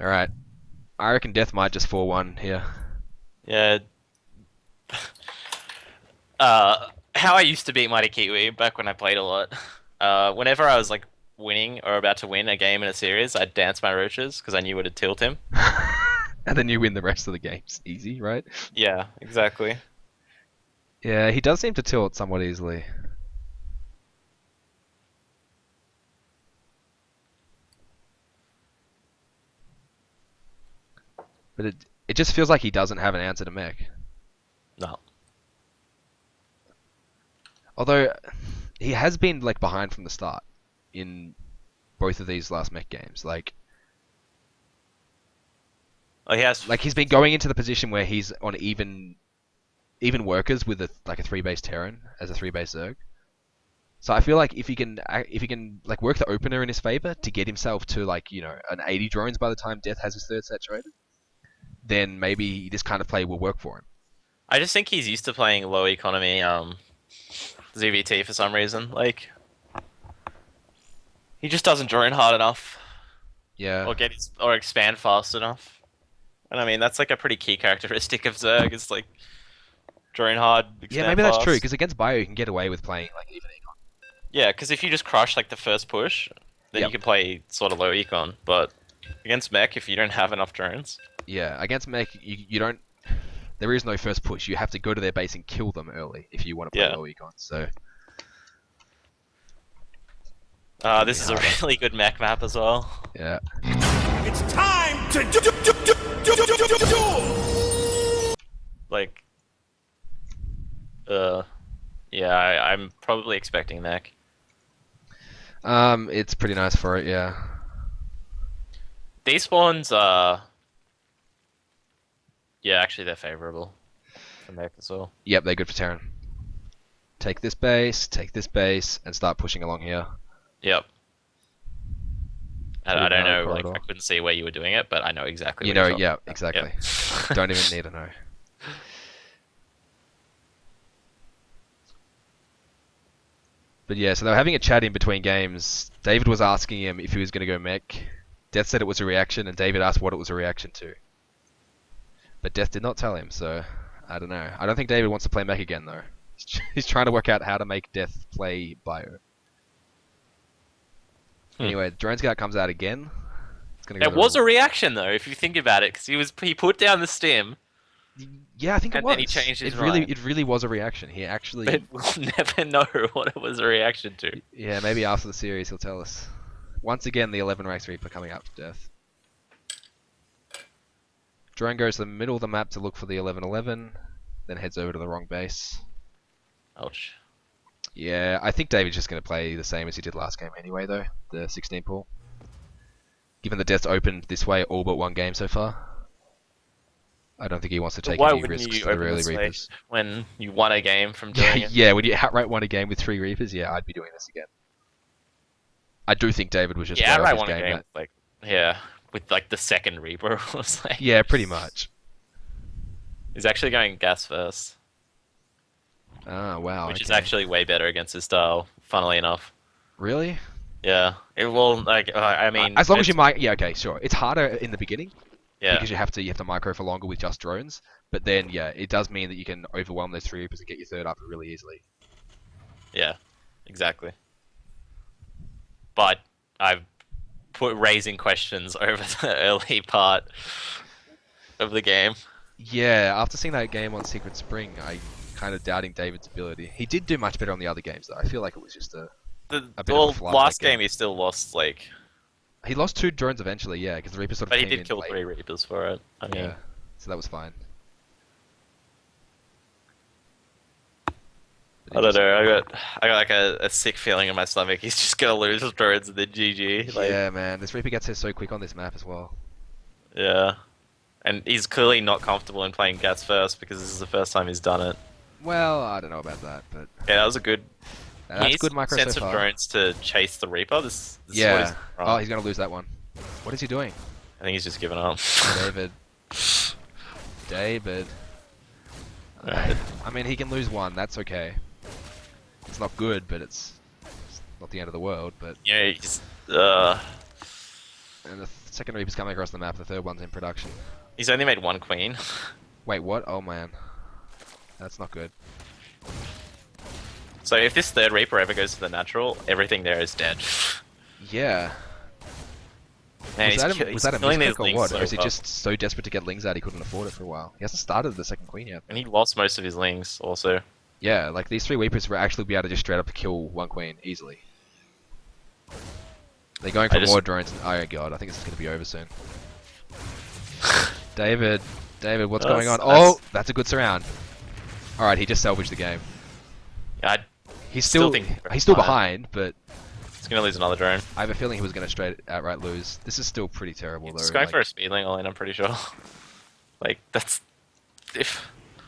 All right. I reckon Death might just 4-1 here. Yeah. How I used to beat MightyKiwi back when I played a lot. Whenever I was like winning or about to win a game in a series, I'd dance my roaches because I knew it would tilt him. And then you win the rest of the games. Easy, right? Yeah, exactly. Yeah, he does seem to tilt somewhat easily. But it just feels like he doesn't have an answer to mech. No. Although he has been like behind from the start in both of these last mech games. Like Oh, he has. he's been going into the position where he's on even workers with a 3-base Terran as a 3-base Zerg. So I feel like if he can like work the opener in his favor to get himself to like, you know, an 80 drones by the time Death has his third saturated, then maybe this kind of play will work for him. I just think he's used to playing low economy ZvT for some reason. Like, he just doesn't drone hard enough, Yeah. or expand fast enough. And I mean, that's like a pretty key characteristic of Zerg. Is like drone hard. Expand Yeah, maybe that's fast. true because against Bio you can get away with playing like even econ. Yeah, because if you just crush like the first push, then Yep. you can play sort of low econ. But against mech, if you don't have enough drones, Yeah, against mech you don't. There is no first push. You have to go to their base and kill them early if you want to play Yeah. low econ. So this is a really good mech map as well. yeah. It's time to duel! Like, yeah, I'm probably expecting mech. It's pretty nice for it. Yeah. These spawns are... Yeah, actually they're favorable for mech as well. Yep, they're good for Terran. Take this base, and start pushing along here. Yep. Pretty I don't narrow know, like, corridor. I couldn't see where you were doing it, but I know exactly You what know, you're yeah, talking about. exactly. Yep. Don't even need to know. But yeah, so they were having a chat in between games. David was asking him if he was going to go mech. Deth said it was a reaction, and David asked what it was a reaction to. But Deth did not tell him, so I don't know. I don't think David wants to play mech again, though. He's trying to work out how to make Deth play bio. Anyway, Drone Scout comes out again. It's gonna go It was a reaction though, if you think about it, because he put down the stim, Yeah, I think it and was. then he changed his It mind. really was a reaction. He actually. But we'll never know what it was a reaction to. Yeah, maybe after the series he'll tell us. Once again, the 11 ranks Reaper coming up to Deth. Drone goes to the middle of the map to look for the 11-11, then heads over to the wrong base. Ouch. Yeah, I think David's just going to play the same as he did last game anyway, though, the 16 pool. Given the Death's opened this way all but one game so far, I don't think he wants to take Why any wouldn't risks you to the open early this way Reapers. when you won a game from doing it? Yeah, when you outright won a game with 3 Reapers, yeah, I'd be doing this again. I do think David was just Yeah, way off I his won a game. game, like, yeah, with like the second Reaper. It was like, Yeah, pretty much. he's actually going gas first, Ah, wow. which is okay. actually way better against his style, funnily enough. Really? Yeah, it will, like, I mean... As long as it's- you might, yeah, okay, sure. It's harder in the beginning Yeah, because you have to micro for longer with just drones. But then, yeah, it does mean that you can overwhelm those 3 Reapers and get your third up really easily. yeah, exactly. But I've put raising questions over the early part of the game. Yeah, after seeing that game on Secret Spring, I kind of doubting David's ability. He did do much better on the other games, though. I feel like it was just a bit of a Well, flub last that game. game he still lost, like... He lost 2 drones eventually, yeah, because the Reaper sort of But he came did in kill late. 3 Reapers for it. I mean, Yeah, so that was fine. I don't know. I got like a sick feeling in my stomach. He's just gonna lose his drones and then GG. Like, Yeah, man, this Reaper gets here so quick on this map as well. yeah. And he's clearly not comfortable in playing Gats first because this is the first time he's done it. Well, I don't know about that, but Yeah, that was a good. that's He good micro sense so of far. drones to chase the Reaper. This is what Yeah. he's wrong. Oh, he's gonna lose that one. What is he doing? I think he's just given up. David. David. Alright. I mean, he can lose one. That's okay. It's not good, but it's not the end of the world. But Yeah, he's and the second Reaper's coming across the map. The third one's in production. he's only made 1 queen. Wait, what? Oh man, that's not good. So if this third Reaper ever goes to the natural, everything there is dead. Yeah. Man, was that he's a killing these misclick or lings what? so Or is he well. just so desperate to get lings out he couldn't afford it for a while? He hasn't started the second queen yet. And he lost most of his lings also. Yeah, like these 3 Reapers will actually be able to just straight up kill 1 queen easily. They're going for more drones. Oh god, I think this is going to be over soon. David, what's going on? Oh, that's a good surround. All right, he just salvaged the game. I He's Still still think he's still behind. behind, but He's gonna lose another drone. I have a feeling he was going to straight outright lose. This is still pretty terrible though. He's going like- for a speedling all in, I'm pretty sure. Like, that's...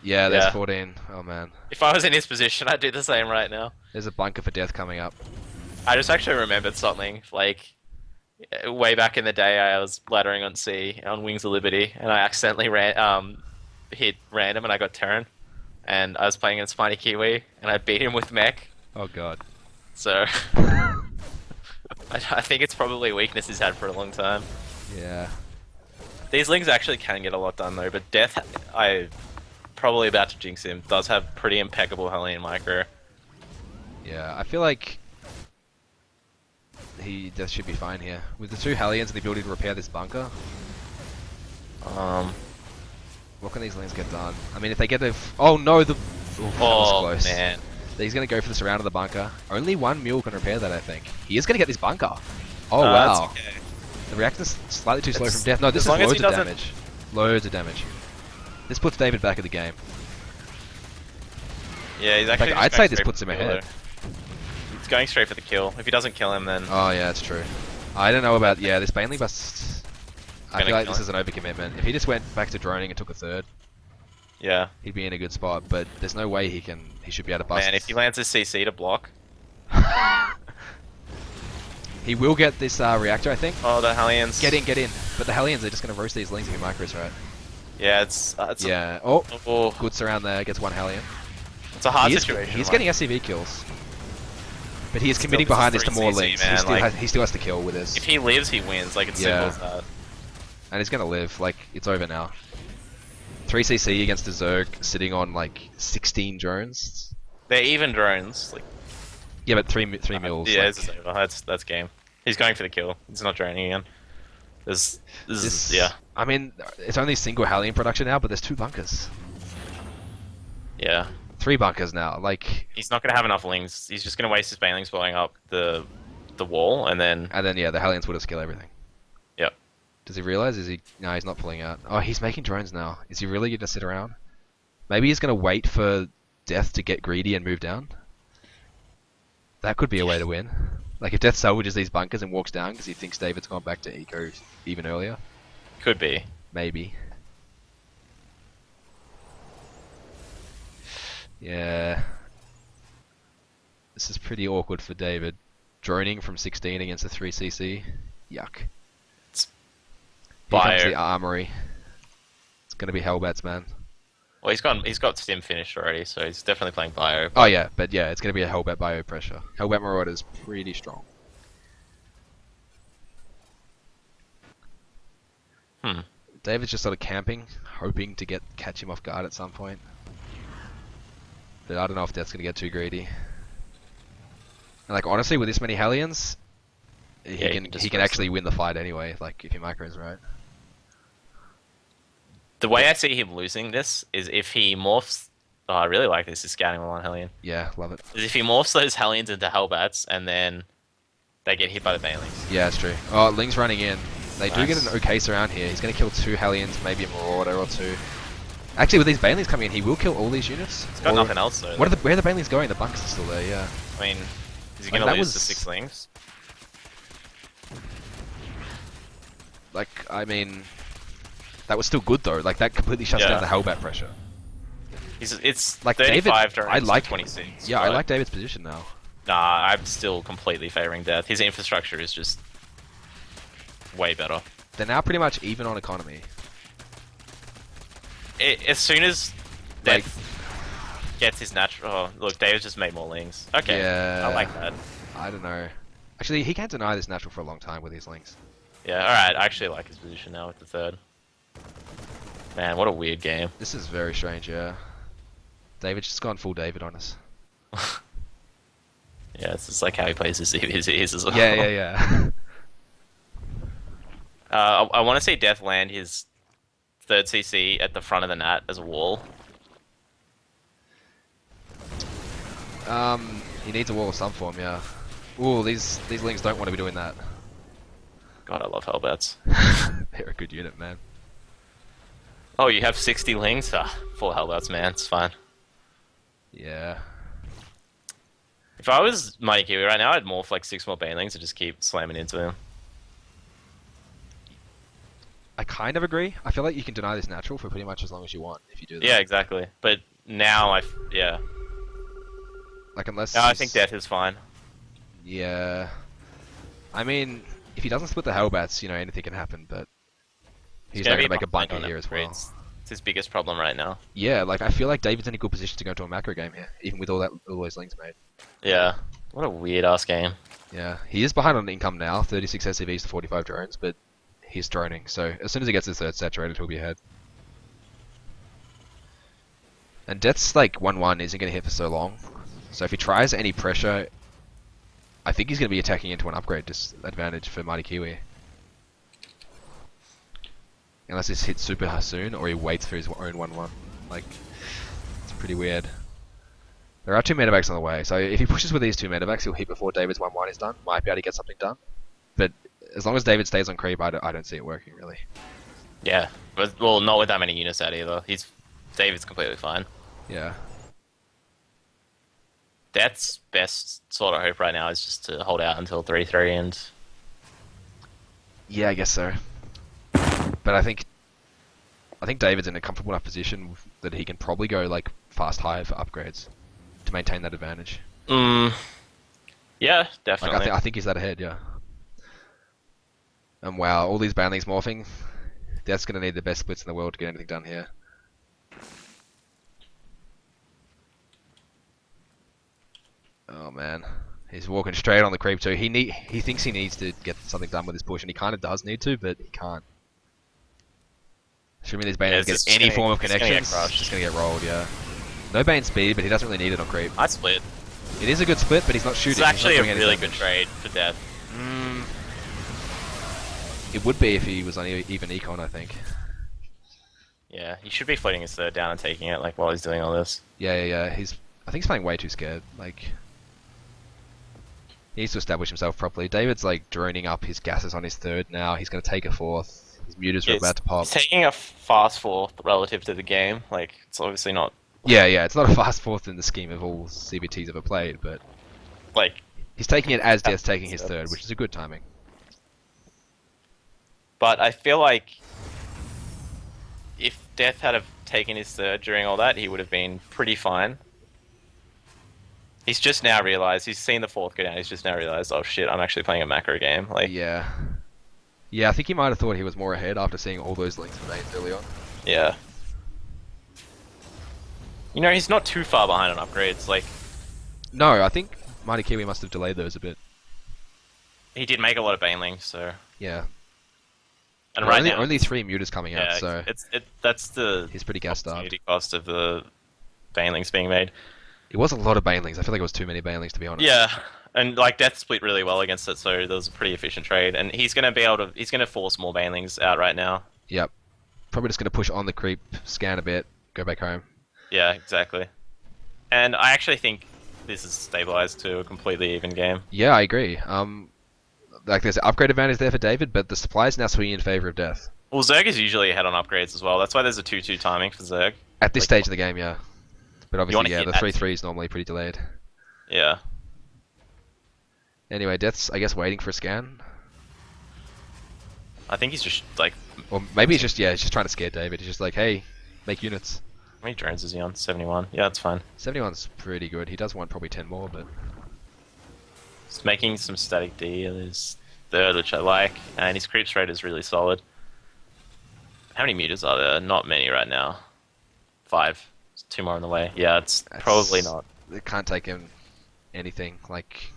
Yeah, there's Yeah. 14. Oh man, If I was in his position, I'd do the same right now. there's a bunker for Death coming up. I just actually remembered something, like, way back in the day I was laddering on C, on Wings of Liberty, and I accidentally hit random and I got Terran. And I was playing against MightyKiwi, and I beat him with mech, Oh god. so... I think it's probably a weakness he's had for a long time. Yeah. These lings actually can get a lot done though, but Death, I probably about to jinx him, does have pretty impeccable Hellion micro. Yeah, I feel like Death should be fine here. With the 2 Hellions and the ability to repair this bunker, what can these lanes get done? I mean, if they get the... Oh no, the... Oof, that was Oh close. man. He's going to go for the surround of the bunker. Only 1 mule can repair that, I think. He is going to get this bunker. Oh That's wow. okay. The reactor's slightly too slow It's- from Death. No, this as is long as loads he of doesn't- damage. Loads of damage. This puts David back in the game. Yeah, he's In actually. fact, just I'd going say this straight puts for him the kill, ahead. though. He's going straight for the kill. If he doesn't kill him, then Oh yeah, that's true. I don't know about... Yeah, this Baneling Bust... I feel like this is an overcommitment. If he just went back to droning and took a third, Yeah. he'd be in a good spot. But there's no way he should be able to bust. Man, if he lands a CC to block. He will get this reactor, I think. Oh, the Hellions. Get in. But the Hellions are just going to roast these lings if he micros, right? Yeah, it's Yeah. Good surround there. Gets one Hellion. It's a hard situation. He's getting SCV kills. But he is committing behind this to more lings. He still has to kill with this. If he lives, he wins. Like, it's simple as that. And he's going to live. Like, it's over now. 3cc against the Zerg sitting on, like, 16 drones. They're even drones. Like, yeah, but 3 mils. Yeah, like, this is over. That's game. He's going for the kill. He's not droning again. This is, yeah. I mean, it's only single Hellion production now, but there's 2 bunkers. Yeah. 3 bunkers now. Like, he's not going to have enough lings. He's just going to waste his banelings blowing up the wall, and then... And then, yeah, the Hellions would have killed everything. Yep. Does he realize? No, he's not pulling out. Oh, he's making drones now. Is he really going to sit around? Maybe he's going to wait for Deth to get greedy and move down? That could be a way to win. Like, if Deth salvages these bunkers and walks down because he thinks David's gone back to eco even earlier. Could be. Maybe. Yeah. This is pretty awkward for David. Droning from 16 against a 3cc. Yuck. Here comes the armory. It's gonna be Hellbats, man. Well, he's got Stim finished already, so he's definitely playing Bio. Oh yeah, but yeah, it's gonna be a Hellbat Bio pressure. Hellbat Marauder's pretty strong. David's just sort of camping, hoping to catch him off guard at some point. But I don't know if that's gonna get too greedy. And like honestly, with this many Hellions, he can actually win the fight anyway. Like if he micros right. The way I see him losing this is if he morphs. Oh, I really like this. Is scouting with one Hellion. Yeah, love it. Is if he morphs those Hellions into Hellbats and then they get hit by the banelings. Yeah, it's true. Oh, Ling's running in. They do get an okay surround here. He's going to kill 2 Hellions, maybe a Marauder or 2. Actually, with these banelings coming in, he will kill all these units. He's got nothing else though. Where are the banelings going? The bunkers are still there, yeah. I mean, is he going to lose the 6 lings? Like, I mean, that was still good though. Like that completely shuts down the Hellbat pressure. It's like 35 David, turns to 26. Yeah, I like David's position now. Nah, I'm still completely favoring Deth. His infrastructure is just way better. They're now pretty much even on economy. As soon as Deth gets his natural... Oh, look, David's just made more lings. Okay, yeah, I like that. I don't know. Actually, he can't deny this natural for a long time with these lings. Yeah, alright, I actually like his position now with the 3rd. Man, what a weird game. This is very strange, yeah. David's just gone full David on us. Yeah, it's just like how he plays his ZvTs as well. Yeah. I want to see Deth land his 3rd CC at the front of the nat as a wall. He needs a wall of some form, yeah. Ooh, these lings don't want to be doing that. God, I love Hellbats. They're a good unit, man. Oh, you have 60 lings? Ah, 4 Hellbats, man. It's fine. Yeah. If I was MightyKiwi right now, I'd morph like 6 more banelings and just keep slamming into him. I kind of agree. I feel like you can deny this natural for pretty much as long as you want if you do that. Yeah, exactly. But now yeah. Like unless. No, I think Deth is fine. Yeah. I mean, if he doesn't split the Hellbats, you know, anything can happen. But he's not going to make a bunker here as well. It's his biggest problem right now. Yeah, like I feel like David's in a good position to go into a macro game here, even with all those links made. Yeah. What a weird ass game. Yeah, he is behind on income now, 36 SCVs to 45 drones, but he's droning. So as soon as he gets his 3rd saturated, he'll be ahead. And Death's like 1-1 isn't going to hit for so long. So if he tries any pressure, I think he's going to be attacking into an upgrade disadvantage for MightyKiwi. Unless this hits super soon, or he waits for his own 1-1. Like, it's pretty weird. There are 2 medevacs on the way, so if he pushes with these 2 medevacs, he'll hit before David's 1-1 is done. Might be able to get something done. But as long as David stays on creep, I don't see it working, really. Yeah. But, well, not with that many units out either. David's completely fine. Yeah. Death's best sort of hope right now is just to hold out until 3-3 and... Yeah, I guess so. but I think David's in a comfortable enough position that he can probably go like fast high for upgrades to maintain that advantage. Mm, yeah, Like definitely. I think he's that ahead, yeah. And wow, all these banelings morphing. That's gonna need the best splits in the world to get anything done here. Oh man, he's walking straight on the creep too. He thinks he needs to get something done with his push, and he kind of does need to, but he can't. Assuming these Yeah, Banes it's get just any gonna- form of it's gonna get connections, crushed. just gonna get rolled. Yeah. No Bane speed, but he doesn't really need it on creep. I split. It is a good split, but he's not shooting. It's actually he's a not doing really anything. good trade for Deth. It would be if he was on even econ, I think. Yeah, he should be floating his third down and taking it like while he's doing all this. Yeah. I think he's playing way too scared. Like, he needs to establish himself properly. David's like droning up his gases on his third now. He's gonna take a fourth. His muters are about to pop. He's taking a fast fourth relative to the game. Like, it's obviously not Yeah. It's not a fast fourth in the scheme of all CBTs ever played, but like. he's taking it as Death's That's taking his third, which is a good timing. But I feel like if Deth had have taken his third during all that, he would have been pretty fine. He's just now realized, he's seen the fourth go down, he's just now realized, oh shit, I'm actually playing a macro game. Like, Yeah, I think he might have thought he was more ahead after seeing all those links for Banes early on. yeah. You know, he's not too far behind on upgrades. Like, No, I think MightyKiwi must have delayed those a bit. he did make a lot of banelings, so. Yeah. And Well, right only, now, only 3 muters coming out, yeah, so that's the he's pretty gas starved. opportunity cost of the banelings being made. It was a lot of banelings. I feel like it was too many banelings to be honest. Yeah, and like Death split really well against it, so there was a pretty efficient trade. And he's gonna be able to, he's gonna force more banelings out right now. Yep. Probably just gonna push on the creep, scan a bit, go back home. Yeah, exactly. And I actually think this is stabilized to a completely even game. Yeah, I agree. Like there's an upgrade advantage there for David, but the supply is now swinging in favor of Death. Well, Zerg is usually ahead on upgrades as well. That's why there's a 2-2 timing for Zerg. At this Like, stage of the game, yeah. But wanna obviously, yeah, hit the that 3-3 is normally pretty delayed. Yeah. Anyway, Death's, I guess, waiting for a scan. I think he's just like, Or maybe he's just trying to scare David. He's just like, hey, make units. how many drones is he on? 71. Yeah, that's fine. 71's pretty good. He does want probably 10 more, but... He's making some static D in his third, which I like, and his creeps rate is really solid. How many meters are there? Not many right now. 5. There's 2 more on the way. Yeah, it's That's- probably not. It can't take him anything. Like,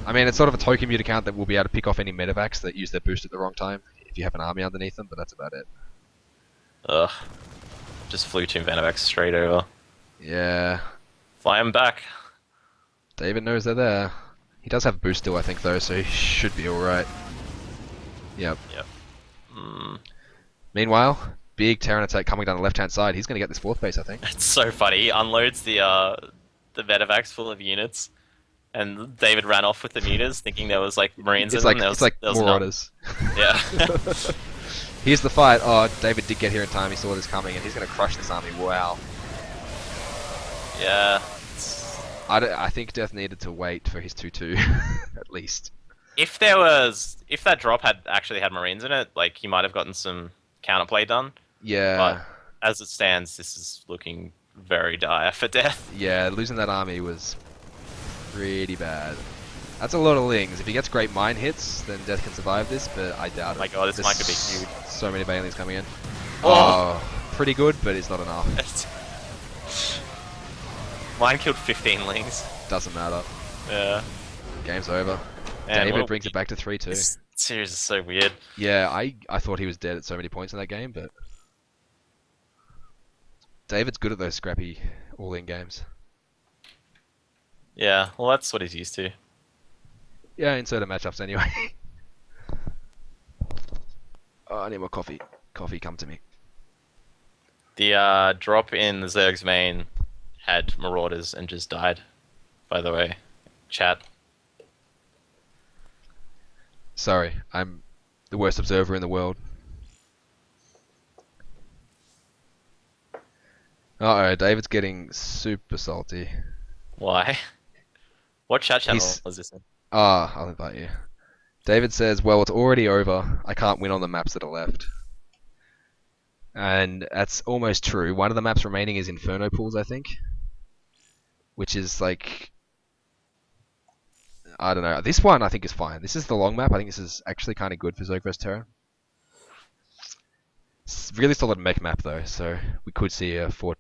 I mean, it's sort of a token mute account that will be able to pick off any medevacs that use their boost at the wrong time if you have an army underneath them, but that's about it. Ugh. Just flew 2 Vanovacs straight over. Yeah, Fly him back. David knows they're there. He does have boost still, I think, though, so he should be alright. Yep. Yep. Mm. Meanwhile, big Terran attack coming down the left-hand side. He's going to get this 4th base, I think. It's so funny. He unloads the Vanovacs full of units, and David ran off with the meters, thinking there was like Marines It's in like, them. it's like there was none. Marauders. Yeah. Here's the fight. Oh, David did get here in time. He saw this coming, and he's going to crush this army. Wow. Yeah. I think Death needed to wait for his 2-2, at least. If that drop had actually had Marines in it, like he might have gotten some counterplay done. Yeah. But as it stands, this is looking very dire for Death. Yeah, losing that army was pretty bad. That's a lot of lings. If he gets great mine hits, then Death can survive this, but I doubt it. Oh my god, this There's might could be huge. so many banelings coming in. Oh. Pretty good, but it's not enough. Mine killed 15 lings. Doesn't matter. Yeah. Game's over. Man, David what a brings it week. back to 3-2. This series is so weird. Yeah, I thought he was dead at so many points in that game, but David's good at those scrappy all-in games. Yeah, well that's what he's used to. Yeah, in certain matchups anyway. Oh, I need more coffee. Coffee, come to me. The drop in the Zerg's main had Marauders and just died, by the way. Chat. Sorry, I'm the worst observer in the world. Uh-oh, David's getting super salty. Why? What chat channel He's- was this in? Ah, I'll invite you. David says, well, it's already over. I can't win on the maps that are left. And that's almost true. One of the maps remaining is Inferno Pools, I think. Which is like... I don't know. This one I think is fine. This is the long map. I think this is actually kind of good for Zerg vs Terra. It's really solid mech map though, so we could see a 4-2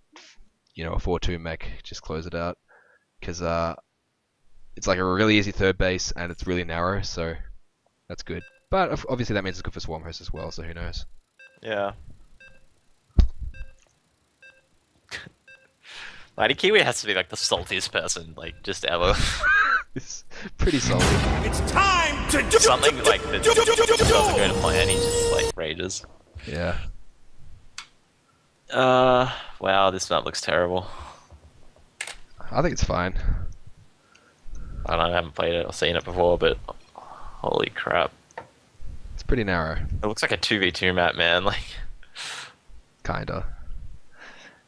mech just close it out. Because it's like a really easy third base and it's really narrow, so that's good. But obviously that means it's good for Swarm Host as well, so who knows. Yeah. MightyKiwi has to be like the saltiest person, like, just ever. It's pretty solid. It's time to do Something like that doesn't go to plan, he just like rages. Yeah. Wow, this map looks terrible. I think it's fine. I don't know, I haven't played it or seen it before, but holy crap. It's pretty narrow. It looks like a 2v2 map, man, like... Kinda.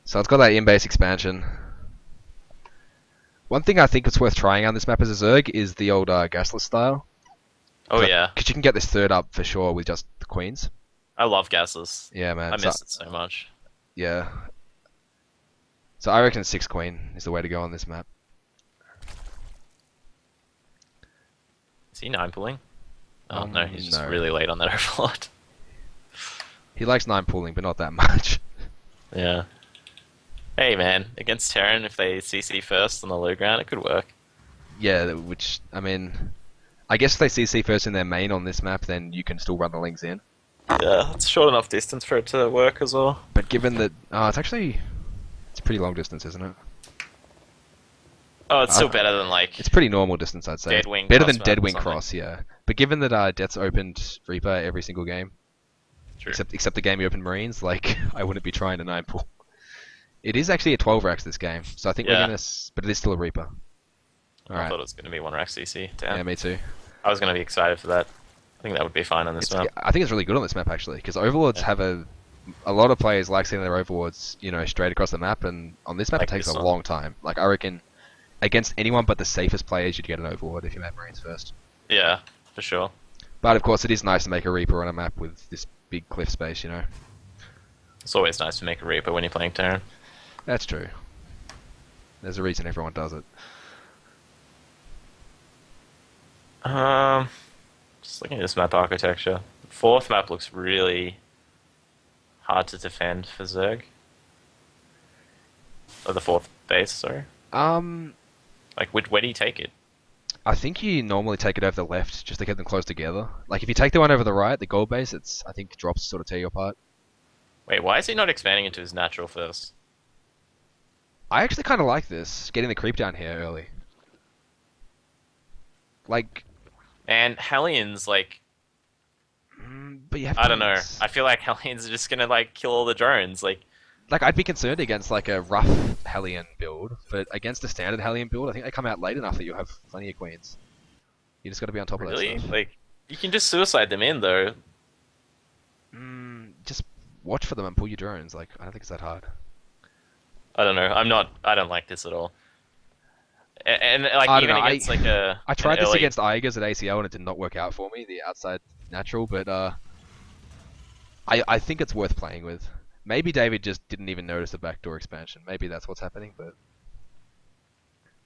So it's got that in-base expansion. One thing I think it's worth trying on this map as a Zerg is the old gasless style. Oh yeah. Because you can get this third up for sure with just the queens. I love gasless. Yeah, man. I miss it so much. Yeah. So I reckon 6 queen is the way to go on this map. Is he 9 pulling? Oh no, he's just no. really late on that overlord. He likes 9 pulling, but not that much. Yeah. Hey man, against Terran, if they CC first on the low ground, it could work. Yeah, which, I mean... I guess if they CC first in their main on this map, then you can still run the links in. Yeah, it's short enough distance for it to work as well. But given that... it's actually... It's pretty long distance, isn't it? Oh, it's still better than like... It's pretty normal distance, I'd say. Dead Wing Better Cross than map Dead or Wing something. Cross, yeah. But given that Death's opened Reaper every single game, True. except the game he opened Marines, like, I wouldn't be trying to 9 pull. It is actually a 12 racks this game, so I think we're Yeah. gonna... But it is still a Reaper. I Alright. thought it was going to be 1 rack CC. Damn. Yeah, me too. I was going to be excited for that. I think that would be fine on this map. I think it's really good on this map, actually, because Overlords have a lot of players like seeing their Overlords, straight across the map, and on this map Like it takes this a one. long time. Like, I reckon, against anyone but the safest players, you'd get an Overlord if you made Marines first. Yeah, for sure. But, of course, it is nice to make a Reaper on a map with this big cliff space, It's always nice to make a Reaper when you're playing Terran. That's true. There's a reason everyone does it. Just looking at this map architecture. The 4th map looks really hard to defend for Zerg. Or the 4th base, sorry. Like, where do you take it? I think you normally take it over the left just to get them close together. Like, if you take the one over the right, the gold base, I think drops sort of tear you apart. Wait, why is he not expanding into his natural first? I actually kind of like this, getting the creep down here early. Like... And Hellions, like, but you have I don't know. tanks. I feel like Hellions are just gonna, like, kill all the drones. Like, I'd be concerned against, like, a rough Hellion build, but against a standard Hellion build, I think they come out late enough that you'll have plenty of queens. You just gotta be on top of really? that stuff. Like, you can just suicide them in, though. Just watch for them and pull your drones. Like, I don't think it's that hard. I don't know. I don't like this at all. And like, I don't even know, against, like, I tried this early... against Aigers at ACL and it did not work out for me, the outside natural, but I think it's worth playing with. Maybe David just didn't even notice the backdoor expansion. Maybe that's what's happening, but...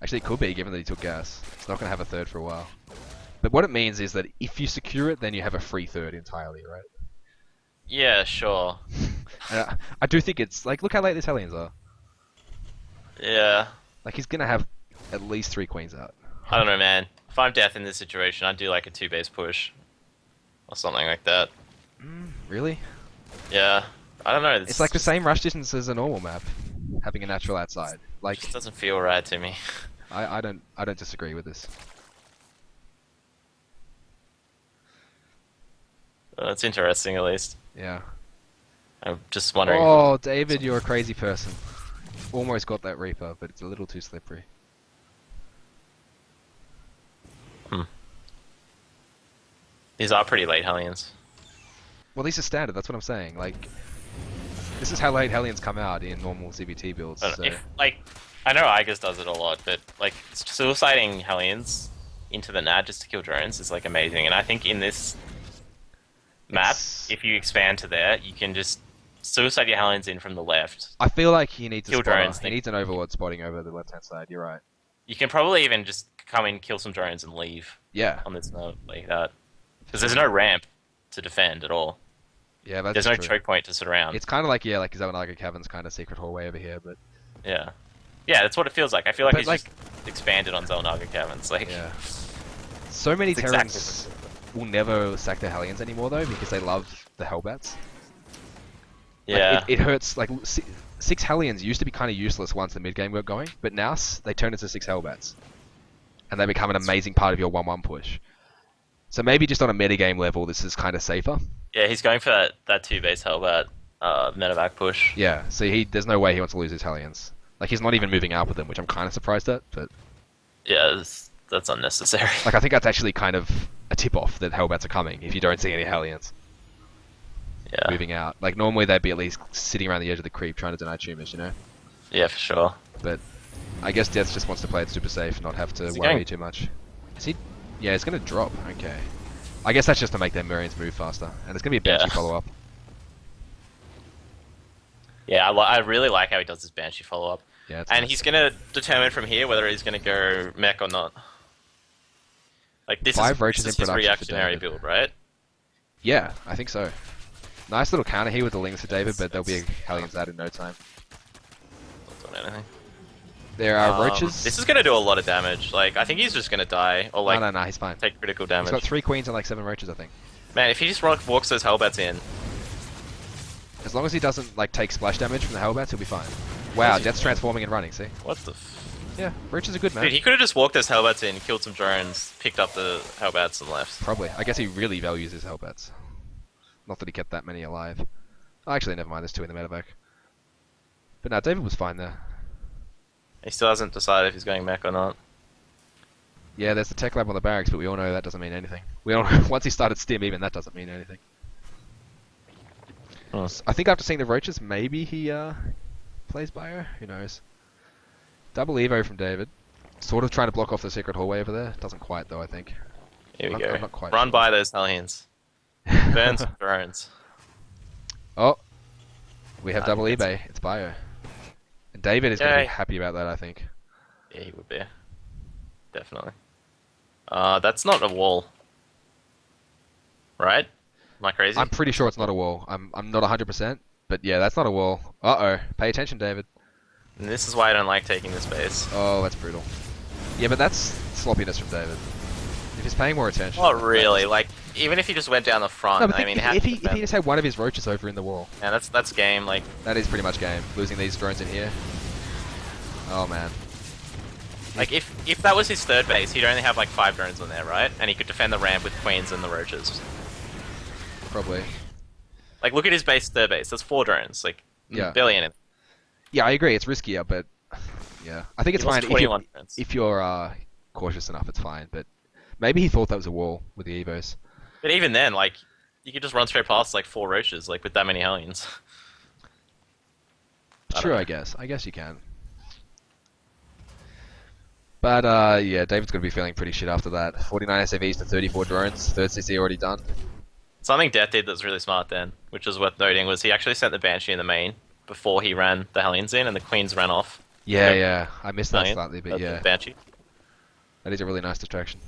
Actually, it could be, given that he took gas. It's not going to have a third for a while. But what it means is that if you secure it, then you have a free third entirely, right? Yeah, sure. And I do think it's... Like, look how late these Hellions are. Yeah. Like, he's going to have at least 3 queens out. I don't know, man. If I'm Deth in this situation, I'd do, like, a 2-base push. Or something like that. Really? Yeah. I don't know. It's like the same rush distance as a normal map, having a natural outside. It Like, just doesn't feel right to me. I don't disagree with this. It's interesting, at least. Yeah. I'm just wondering. Oh, David, you're a crazy person. Almost got that Reaper, but it's a little too slippery. These are pretty late Hellions. Well, these are standard, that's what I'm saying. Like, this is how late Hellions come out in normal ZvT builds. I don't So. know, if, like, I know Igers does it a lot, but, like, suiciding Hellions into the NAD just to kill drones is, like, amazing. And I think in this map, It's- if you expand to there, you can just suicide your Hellions in from the left. I feel like he needs a Kill spotter. drones, He think- needs an overlord spotting over the left-hand side. You're right. You can probably even just come in, kill some drones, and leave Yeah. on this map like that. Because there's no ramp to defend at all. Yeah, that's There's no true. choke point to sit around. It's kind of like, yeah, like Zelnaga Cavern's kind of secret hallway over here, but Yeah. Yeah, that's what it feels like. I feel like But, he's like- just expanded on Zelnaga Caverns. Like, yeah. So many It's Terrans exactly will never sack their Hellions anymore, though, because they love the Hellbats. yeah. Like, it hurts, like, 6 Hellions used to be kind of useless once the mid-game got going, but now they turn into 6 Hellbats. And they become an amazing part of your 1-1 push. So maybe just on a metagame level, this is kind of safer. Yeah, he's going for that 2-base Hellbat medevac push. Yeah, so there's no way he wants to lose his Hellions. Like, he's not even moving out with them, which I'm kind of surprised at, but... Yeah, that's unnecessary. Like, I think that's actually kind of a tip-off that Hellbats are coming, if you don't see any Hellions Yeah. moving out. Like, normally they'd be at least sitting around the edge of the creep trying to deny tumors, you know? Yeah, for sure. But I guess Deth just wants to play it super safe, not have to Is he worry going- too much. Is he? Yeah, it's going to drop. Okay. I guess that's just to make their Marines move faster. And it's going to be a Banshee Yeah. follow-up. Yeah, I really like how he does his Banshee follow-up. Yeah, it's And nice. he's going to determine from here whether he's going to go mech or not. Like, this 5 is, roaches this in is his production for reactionary David. build, right? Yeah, I think so. Nice little counter here with the Lings for David, but there'll be Hellions out in no time. Not doing anything. There are Roaches. This is going to do a lot of damage. Like, I think he's just going to die. Or, like, no, he's fine. take critical He's damage. got 3 Queens and like 7 Roaches, I think. Man, if he just walks those Hellbats in... As long as he doesn't like take splash damage from the Hellbats, he'll be fine. Wow, he- Death's transforming and running, see? What the f... Yeah, Roaches are good, man. Dude, he could have just walked those Hellbats in, killed some drones, picked up the Hellbats, and left. Probably. I guess he really values his Hellbats. Not that he kept that many alive. Oh, actually, never mind, there's 2 in the medevac. But no, David was fine there. He still hasn't decided if he's going mech or not. Yeah, there's the tech lab on the barracks, but we all know that doesn't mean anything. We all know, once he started stim, even that doesn't mean anything. Hmm. I think after seeing the Roaches, maybe he plays Bio. Who knows? Double Evo from David. Sort of trying to block off the secret hallway over there. Doesn't quite though, I think. Here we I'm go. not quite Run sure. by those Hellions. Burn some drones. Oh, we have I double think eBay. It's Bio. And David is going to be Yay. happy about that, I think. Yeah, he would be. Definitely. That's not a wall. Right? Am I crazy? I'm pretty sure it's not a wall. I'm not 100%, but yeah, that's not a wall. Uh-oh. Pay attention, David. And this is why I don't like taking this base. Oh, that's brutal. Yeah, but that's sloppiness from David. If he's paying more attention. Not really. Like, even if he just went down the front, No, but I mean, if he just had one of his roaches over in the wall, yeah, that's game. Like, that is pretty much game. Losing these drones in here. Oh man. if that was his third base, he'd only have like 5 drones on there, right? And he could defend the ramp with queens and the roaches. Probably. Like, look at his base, third base. That's 4 drones. Like, Yeah. barely anything. Yeah, I agree. It's riskier, but yeah, I think it's He lost fine 21 drones. if you're cautious enough. It's fine, but maybe he thought that was a wall with the evos. But even then, like, you could just run straight past like 4 roaches, like with that many Hellions. I True, don't I know. guess. I guess you can. But yeah, David's gonna be feeling pretty shit after that. 49 SAVs to 34 drones. Third CC already done. Something Deth did that's really smart then, which is worth noting, was he actually sent the Banshee in the main before he ran the Hellions in, and the Queens ran off. Yeah, Yep. yeah. I missed that Hellion, slightly, but the yeah, Banshee. that is a really nice distraction.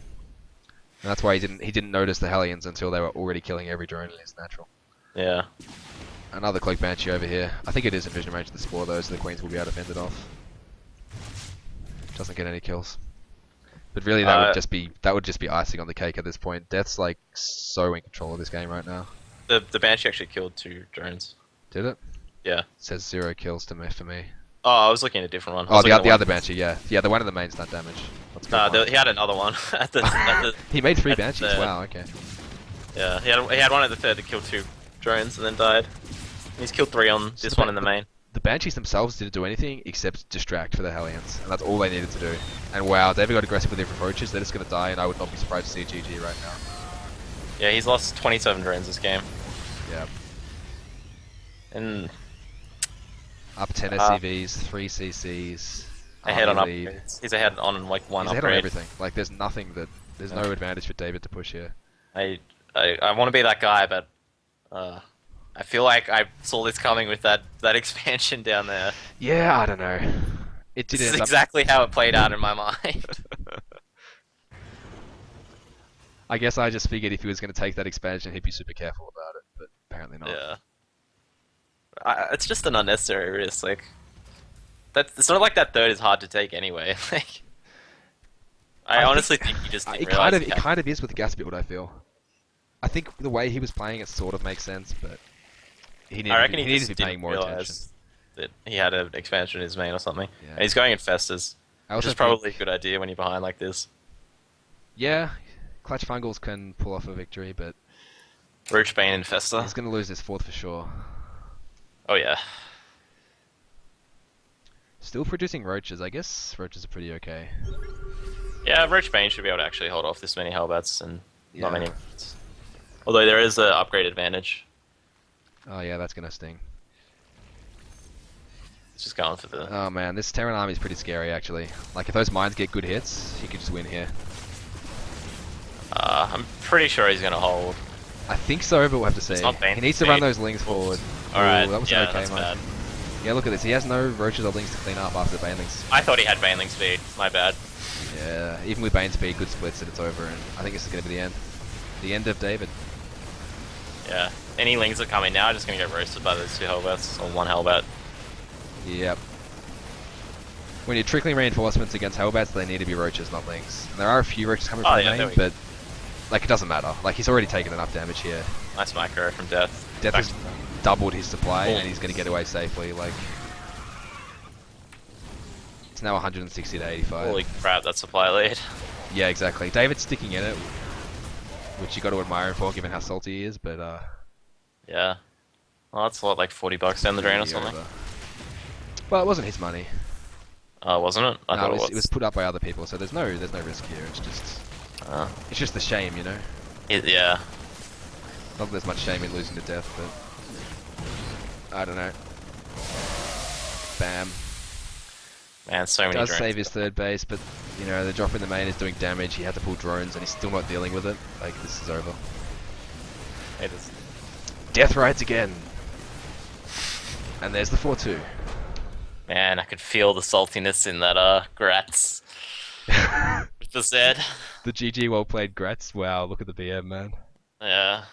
And that's why he didn't notice the Hellions until they were already killing every drone in his natural. Yeah. Another Cloak Banshee over here. I think it is in vision range of the Spore though, so the Queens will be able to fend it off. Doesn't get any kills. But really, that would just be icing on the cake at this point. Death's like so in control of this game right now. The Banshee actually killed 2 drones. Did it? Yeah. It says 0 kills to me for me. Oh, I was looking at a different one. I Oh, was the looking at other Banshee, yeah, the one in the main's done damage. Let's go. Nah, for it. he had another one at the He made 3 at the Banshees. third. Wow. Okay. Yeah, he had one at the third that killed 2 drones and then died. He's killed 3 on So this the one in the main. The Banshees themselves didn't do anything except distract for the Hellions, and that's all they needed to do. And wow, David got aggressive with their approaches. They're just gonna die, and I would not be surprised to see a GG right now. Yeah, he's lost 27 drones this game. Yeah. And Up 10 SCVs, 3 CCs. ahead on army lead. upgrades. He's ahead on like one He's ahead on upgrade. everything. Like, there's nothing that. There's no advantage for David to push here. I want to be that guy, but I feel like I saw this coming with that expansion down there. Yeah, I don't know. It did This is end up. exactly how it played out in my mind. I guess I just figured if he was going to take that expansion, he'd be super careful about it, but apparently not. Yeah. It's just an unnecessary risk. Like, it's not like that third is hard to take anyway. Like, I honestly think he just didn't realize it kind of is with the gas build. I feel. I think the way he was playing it sort of makes sense, but I reckon he he needed just to be paying didn't more attention. realize that he had an expansion in his main or something. Yeah. And he's going in Festus, I which also is probably a good idea when you're behind like this. Yeah, Clutch Fungals can pull off a victory, but Roach Bane and Festa. he's going to lose this fourth for sure. Oh yeah. Still producing roaches. I guess roaches are pretty okay. Yeah, Roach Bane should be able to actually hold off this many Hellbats and Yeah. not many. Although there is an upgrade advantage. Oh yeah, that's going to sting. It's just going for the. Oh man, this Terran army is pretty scary actually. Like if those mines get good hits, he could just win here. I'm pretty sure he's gonna hold. I think so, but we'll have to see. not Bane He needs to speed. run those lings forward. Alright, Ooh, that was yeah, an okay that's mine. bad. Yeah, look at this. He has no roaches or lings to clean up after the banelings. I thought he had Baneling speed. My bad. Yeah, even with Bane speed, good splits, and it's over. And I think this is going to be the end. The end of David. Yeah. Any lings that come in now are just gonna get roasted by those two Hellbats or one Hellbat. Yep. When you're trickling reinforcements against Hellbats, they need to be roaches, not lings. And there are a few roaches coming from the there main, we go. but like it doesn't matter. Like he's already taken enough damage here. Nice micro from Deth. Deth has doubled his supply, Boom. and he's going to get away safely. Like it's now 160 to 85. Holy crap, that supply lead. Yeah, exactly. David's sticking in it, which you got to admire him for, given how salty he is. But Yeah. Well, that's a lot, like $40 down the drain or something. over. Well, it wasn't his money. Wasn't it? I No, thought it was put up by other people, so there's no risk here. It's just the shame, you know. Yeah. Not that there's much shame in losing to Deth, but I don't know. Bam. Man, so many Does drains. save his third base, but you know the drop in the main is doing damage. He had to pull drones, and he's still not dealing with it. Like this is over. It is. Deth rides again, and there's the 4-2. Man, I could feel the saltiness in that Gratz. With the Z. The GG well played Gratz. Wow, look at the BM, man. Yeah.